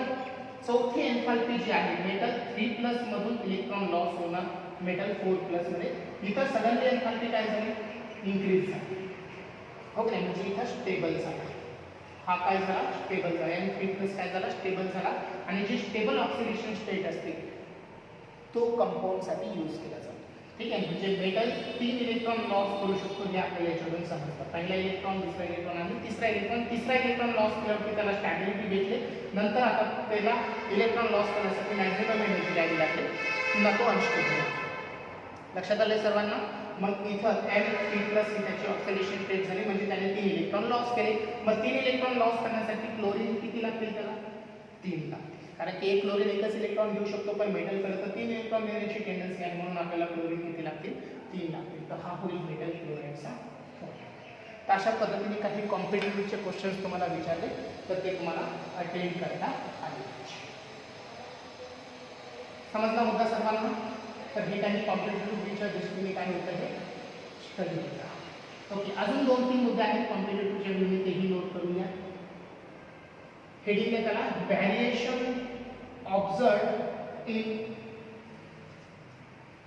चौथी एन्थॅल्पी जी आहे मेटल 3 प्लस मधून इलेक्ट्रॉन लॉस होणार मेटल 4 प्लस मध्ये. इथं सडनली एन्थॅल्पी काय झाली? इन्क्रीज झाली. ओके, म्हणजे इथं स्टेबल झाला. हा काय झाला? स्टेबल झाला. आणि 3 प्लस काय झाला? स्टेबल झाला. आणि जी स्टेबल ऑक्सिडेशन स्टेट असते तो कंपाऊंडसाठी यूज केला जातो. ठीक आहे, म्हणजे मेटल 3 इलेक्ट्रॉन लॉस करू शकतो हे आपल्याला याच्यातून समजतं. पहिला इलेक्ट्रॉन, दुसरा इलेक्ट्रॉन आणि तिसरा इलेक्ट्रॉन. तिसरा इलेक्ट्रॉन लॉस केल्यावरती त्याला स्टॅबिलिटी भेटले. नंतर आता त्याला इलेक्ट्रॉन लॉस करण्यासाठी मॅक्झिमम एनर्जी द्यावी लागते, पुन्हा तो अनस्टेबल. लक्षात आले सर्वांना? मग इथं N3+ ही त्याची ऑक्सिडेशन स्टेट झाली, म्हणजे त्याने 3 इलेक्ट्रॉन लॉस केले. मग 3 इलेक्ट्रॉन लॉस करण्यासाठी क्लोरीन किती लागतील त्याला? 3 लागतील. कारण की एक क्लोरीन एकच इलेक्ट्रॉन घेऊ शकतो, पण मेटल कडे तर 3 इलेक्ट्रॉन देण्याची टेंडन्सी आहे, म्हणून आपल्याला क्लोरीन किती लागतील? 3 लागतील. तर हा होईल मेटल क्लोराईडचा फॉर्म्युला. तर अशा पद्धतीने काही कॉम्पिटिटिव्हचे क्वेश्चन्स तुम्हाला विचारले तर ते तुम्हाला अटेंड करता आले. समजला मुद्दा सर्वांना? तर हे काही कॉम्पिटिटिव्हच्या दृष्टीने काय होतं हे स्टडी होतं. ओके, अजून 2-3 मुद्दे आहेत कॉम्पिटिटिव्हच्या वेळी, तेही नोट करूया. हेडिंग आहे त्याला variation observed in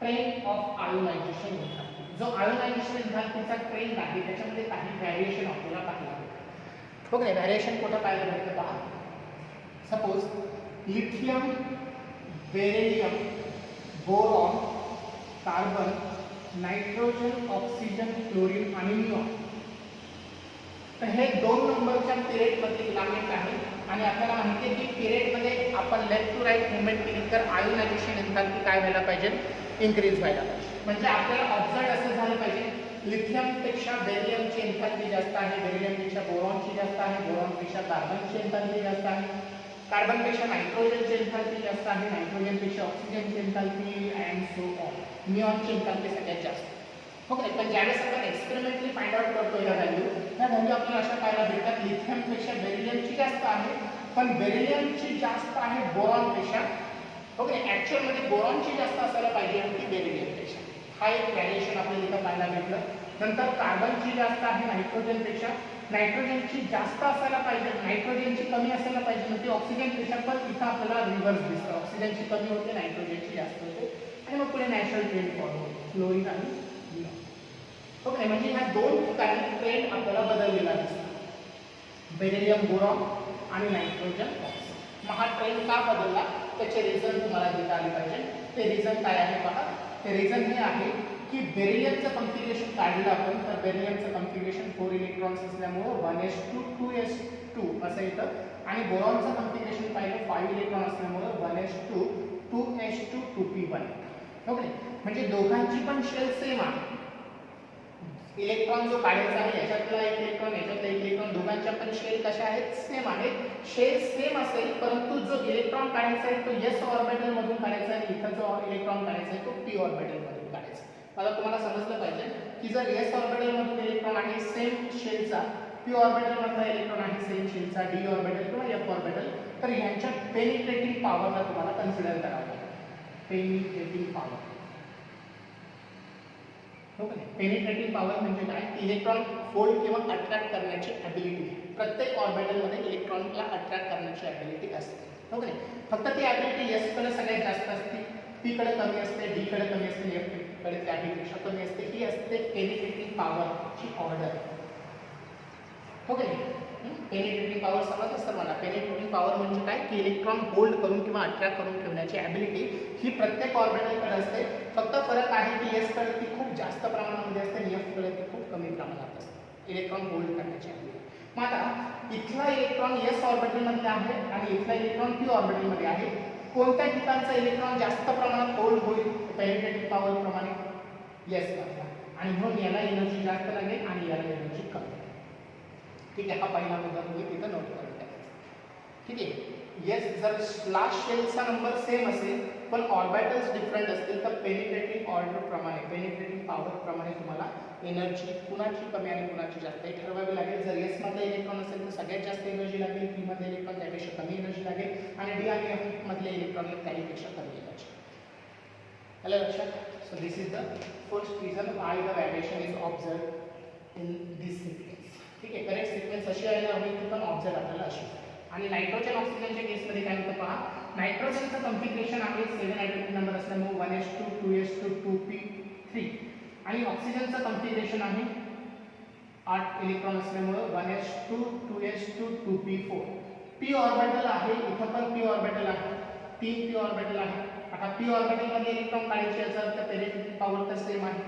trend of ionisation enthalpy. जो आयोनायझेशन एन्थॅल्पीचा ट्रेंड आहे त्याच्यामध्ये काही व्हॅरिएशन आपल्याला पाहायला भेटतं. ओके, व्हॅरिएशन कुठं पाहायला भेटतं पहा. Suppose lithium, beryllium, boron, carbon, nitrogen, oxygen, chlorine आणि निऑन. तर हे 2 नंबरच्या पिरियडमधील इलेमेंट आहे आणि आपल्याला माहिती आहे की पिरियडमध्ये आपण लेफ्ट टू राईट मुवमेंट केली तर आयोनायझेशन एन्थॅल्पी काय व्हायला पाहिजे? इन्क्रीज व्हायला पाहिजे. म्हणजे आपल्याला ऑब्झर्व असं झालं पाहिजे लिथियमपेक्षा बेरिलियमची एन्थॅल्पी जास्त आहे, बेरिलियमपेक्षा बोरॉनची जास्त आहे, बोरॉनपेक्षा कार्बनची एन्थॅल्पी जास्त आहे, कार्बनपेक्षा नायट्रोजनची एन्थॅल्पी जास्त आहे, नायट्रोजनपेक्षा ऑक्सिजनची एन्थॅल्पी अँड सो ऑन. निऑनची एन्थॅल्पी सगळ्यात जास्त. ओके, पण ज्यावेळेस आपण एक्सपेरिमेंटली फाइंड आउट करतो या व्हॅल्यू आपल्याला अशा पाहायला भेटतात लिथियमपेक्षा बेरिलियमची जास्त आहे, पण बेरिलियमची जास्त आहे बोरॉनपेक्षा. ओके, ॲक्च्युअलमध्ये बोरॉनची जास्त असायला पाहिजे होती बेरिलियमपेक्षा. हा एक व्हॅरिएशन आपल्याला इथं पाहायला भेटलं. नंतर कार्बनची जास्त आहे नायट्रोजनपेक्षा, नायट्रोजनची जास्त असायला पाहिजे, नायट्रोजनची कमी असायला पाहिजे म्हणजे ऑक्सिजनपेक्षा, पण इथं आपल्याला रिव्हर्स दिसतं. ऑक्सिजनची कमी होते, नायट्रोजनची जास्त होते आणि मग पुढे नॅचरल ट्रेंड फॉलो होतो, क्लोरीन आणि निऑन. ओके, म्हणजे ह्या 2 ठिकाणी ट्रेंड आपल्याला बदललेला दिसतो, बेरिलियम, बोरॉन आणि नायट्रोजन, ऑक्सिजन. मग हा ट्रेंड का बदलला त्याचे रिझन तुम्हाला देता आले पाहिजे. ते रिझन काय आहे पहा. ते रिझन हे आहे की बेरिलियमचं कॉन्फिगरेशन काढलं आपण तर बेरिलियमचं कॉन्फिगरेशन 4 इलेक्ट्रॉन्स असल्यामुळं 1s2 2s2 असं येतं आणि बोरॉनचं कॉन्फिगरेशन पाहिलं 5 इलेक्ट्रॉन असल्यामुळं 1s2 2s2 2p1. ओके, म्हणजे दोघांची पण शेल सेम आहे. इलेक्ट्रॉन जो काढायचा आहे याच्यातला एक इलेक्ट्रॉन याच्यातला एक इलेक्ट्रॉन दोघांच्या पण शेल कशा आहेत सेम आहेत. शेल सेम असेल परंतु जो इलेक्ट्रॉन काढायचा आहे तो s ऑर्बिटल मधून काढायचा आहे, इथं जो इलेक्ट्रॉन काढायचा आहे तो p ऑर्बिटल मधून काढायचा. मला तुम्हाला समजलं पाहिजे की जर s ऑर्बिटल मधून इलेक्ट्रॉन आहे सेम शेलचा, p ऑर्बिटल मधला इलेक्ट्रॉन आहे सेम शेलचा, d ऑर्बिटल किंवा f ऑर्बिटल, तर यांच्या पेनिट्रेटिंग पॉवरला तुम्हाला कन्सिडर करावं लागेल. पेनिट्रेटिंग पॉवर पेनिट्रेटिंग पॉवर म्हणजे काय? इलेक्ट्रॉन होल्ड किंवा अट्रॅक्ट करण्याची ॲबिलिटी. प्रत्येक ऑर्बिटलमध्ये इलेक्ट्रॉनला अट्रॅक्ट करण्याची ॲबिलिटी असते, हो की नाही? फक्त ती ॲबिलिटी s कडे सगळ्यात जास्त असते, p कडे कमी असते, d कडे कमी असते, f कडे त्यापेक्षा कमी असते. ही असते पेनिट्रेटिंग पॉवरची ऑर्डर, हो की नाही? पेनिट्रेटिंग पॉवर समजतं सर्वांना. पेनिट्रेटिंग पॉवर म्हणजे काय की इलेक्ट्रॉन होल्ड करून किंवा अट्रॅक्ट करून ठेवण्याची ॲबिलिटी ही प्रत्येक ऑर्बिटलकडे असते. फक्त फरक आहे की s कडे ती खूप जास्त प्रमाणामध्ये असते आणि f कडे ती खूप कमी प्रमाणात असते इलेक्ट्रॉन होल्ड करण्याची ॲबिलिटी. मग आता इथला इलेक्ट्रॉन s ऑर्बिटलमध्ये आहे आणि इथला इलेक्ट्रॉन p ऑर्बिटलमध्ये आहे. कोणत्या ठिकाणचा इलेक्ट्रॉन जास्त प्रमाणात होल्ड होईल पेनिट्रेटिंग पॉवर प्रमाणे? s मधला, आणि म्हणून याला एनर्जी जास्त लागेल आणि याला एनर्जी कमी. ठीक आहे, हा पहिला मुद्दा तुम्ही तिथं नोट करून टाकायचा. ठीक आहे. येस, जर लास्ट शेलचा नंबर सेम असेल पण ऑर्बिटल्स डिफरंट असतील तर पेनिट्रेटिंग ऑर्डर प्रमाणे पेनिट्रेटिंग पॉवर प्रमाणे तुम्हाला एनर्जी कुणाची कमी आणि कुणाची जास्त हे ठरवावी लागेल. जर एस मध्ये इलेक्ट्रॉन असेल तर सगळ्यात जास्त एनर्जी लागेल, पी मध्ये इलेक्ट्रॉन त्यापेक्षा कमी एनर्जी लागेल आणि डी आणि एफ मधले इलेक्ट्रॉनला त्यापेक्षा कमी एनर्जी. आलं लक्षात? So this is the first reason why the vibration is observe in this sequence. ठीक आहे, करेक्ट सिक्वेन्स अशी यायला हवी की पण ऑब्झर्व आपल्याला अशी. आणि नायट्रोजन ऑक्सिजनच्या केसमध्ये काय होतं पहा, नायट्रोजनचं कॉन्फिगरेशन आहे 7 ॲटॉमिक नंबर असल्यामुळे 1s2 2s2 2p3 आणि ऑक्सिजनचं कॉन्फिगरेशन आहे 8 इलेक्ट्रॉन असल्यामुळे 1s2 2s2 2p4. p orbital आहे, इथं पण p ऑर्बिटल आहे, 3 p ऑर्बिटल आहे. आता p ऑर्बिटल मध्ये इलेक्ट्रॉन काढायचे याचा अर्थ पेनिट्रेटिंग पॉवर तर सेम आहे,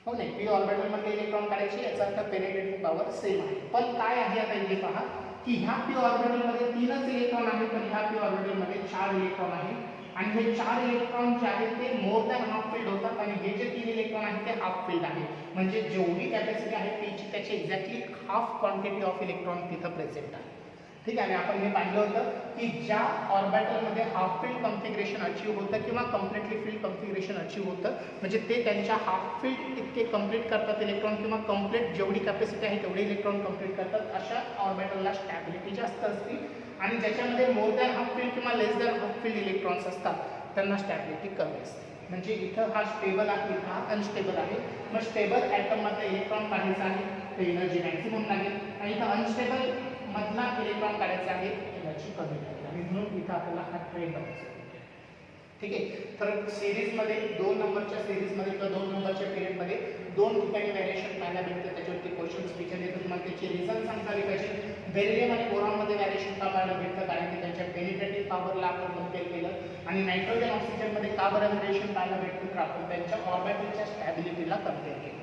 हो नाही? p ऑर्बिटल मध्ये इलेक्ट्रॉन काढायचे याचा अर्थ पेनिट्रेटिंग पॉवर सेम आहे. पण काय आहे आता इथे पहा की ह्या p ऑर्बिटल मध्ये 3च इलेक्ट्रॉन आहे पण ह्या p ऑर्बिटल मध्ये 4 इलेक्ट्रॉन आहे आणि हे 4 इलेक्ट्रॉन जे आहेत ते मोर दॅन हाफ फिल्ड होतात आणि हे जे 3 इलेक्ट्रॉन आहेत ते हाफ फिल्ड आहे. म्हणजे जेवढी कॅपॅसिटी आहे p ची त्याची exactly half quantity of electron तिथं प्रेझेंट आहे. ठीक आहे, आणि आपण हे पाहिलं होतं की ज्या ऑर्बिटलमध्ये हाफ फील्ड कॉन्फिगरेशन अचीव होतं किंवा कम्प्लिटली फील्ड कॉन्फिगरेशन अचीव होतं म्हणजे ते त्यांच्या हाफ फील्ड इतके कंप्लीट करतात इलेक्ट्रॉन किंवा कंप्लीट जेवढी कॅपॅसिटी आहे तेवढे इलेक्ट्रॉन कंप्लीट करतात, अशा ऑर्बिटलला स्टॅबिलिटी जास्त असते. आणि ज्याच्यामध्ये मोर दॅन हाफ फील्ड किंवा लेस दॅन हाफ फील्ड इलेक्ट्रॉन्स असतात त्यांना स्टॅबिलिटी कमी असते. म्हणजे इथं हा स्टेबल आहे, हा अनस्टेबल आहे. मग स्टेबल ॲटममधला इलेक्ट्रॉन काढायचा आहे तर एनर्जी मॅक्सिमम लागेल आणि इथं अनस्टेबल मधला इलेक्ट्रॉन काढायचा आहे एनर्जी कमी लागेल आणि म्हणून इथं आपल्याला हा ट्रेंड आहे. ठीक आहे, तर सिरीजमध्ये 2 नंबरच्या सिरीजमध्ये किंवा 2 नंबरच्या पिरियडमध्ये 2 ठिकाणी व्हॅरिएशन पाहायला भेटतं. त्याच्यावरती क्वेश्चन्स विचारले तर मग त्याची रिझन सांगता आली पाहिजे. बेरिलियम आणि बोरॉनमध्ये व्हॅरिएशन का पाहायला भेटतं? कारण की त्यांच्या पेनिट्रेटिंग पॉवरला आपण कम्पेअर केलं. आणि नायट्रोजन ऑक्सिजनमध्ये का बरं व्हॅरिएशन पाहायला भेटतं? तर आपण त्यांच्या ऑर्बिटलच्या स्टॅबिलिटीला कम्पेअर केलं.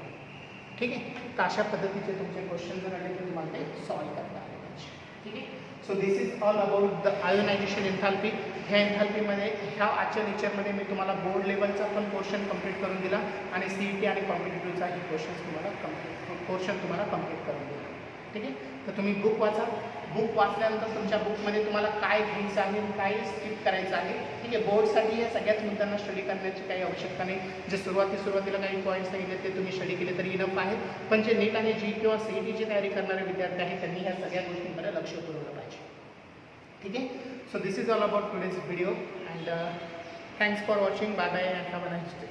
ठीक आहे, तर अशा पद्धतीचे तुमचे क्वेश्चन जर आले तर तुम्हाला ते सॉल्व्ह करता आले पाहिजे. ठीक आहे, so this is all about the ionization enthalpy. ह्या एन्थाल्पीमध्ये ह्या आजच्या लेक्चरमध्ये मी तुम्हाला बोर्ड लेवलचा पण पोर्शन कंप्लीट करून दिला आणि CET आणि कॉम्पिटिटिव्हचाही पोर्शन तुम्हाला कंप्लीट करून दिला. ठीक आहे, तर तुम्ही बुक वाचा. बुक वाचल्यानंतर तुमच्या बुकमध्ये तुम्हाला काय घ्यायचं आहे, काय स्किप करायचं आहे. ठीक आहे, बोर्डसाठी या सगळ्याच मुद्द्यांना स्टडी करण्याची काही आवश्यकता नाही. जे सुरुवातीला काही पॉईंट्स सांगितले ते तुम्ही स्टडी केले तरी इनफ आहेत. पण जे नीट आणि जी किंवा CETची तयारी करणारे विद्यार्थी आहेत त्यांनी ह्या सगळ्या गोष्टींकडे लक्ष पुरवलं पाहिजे. ठीक आहे, so this is all about today's video and thanks for watching. Bye bye and have a nice day.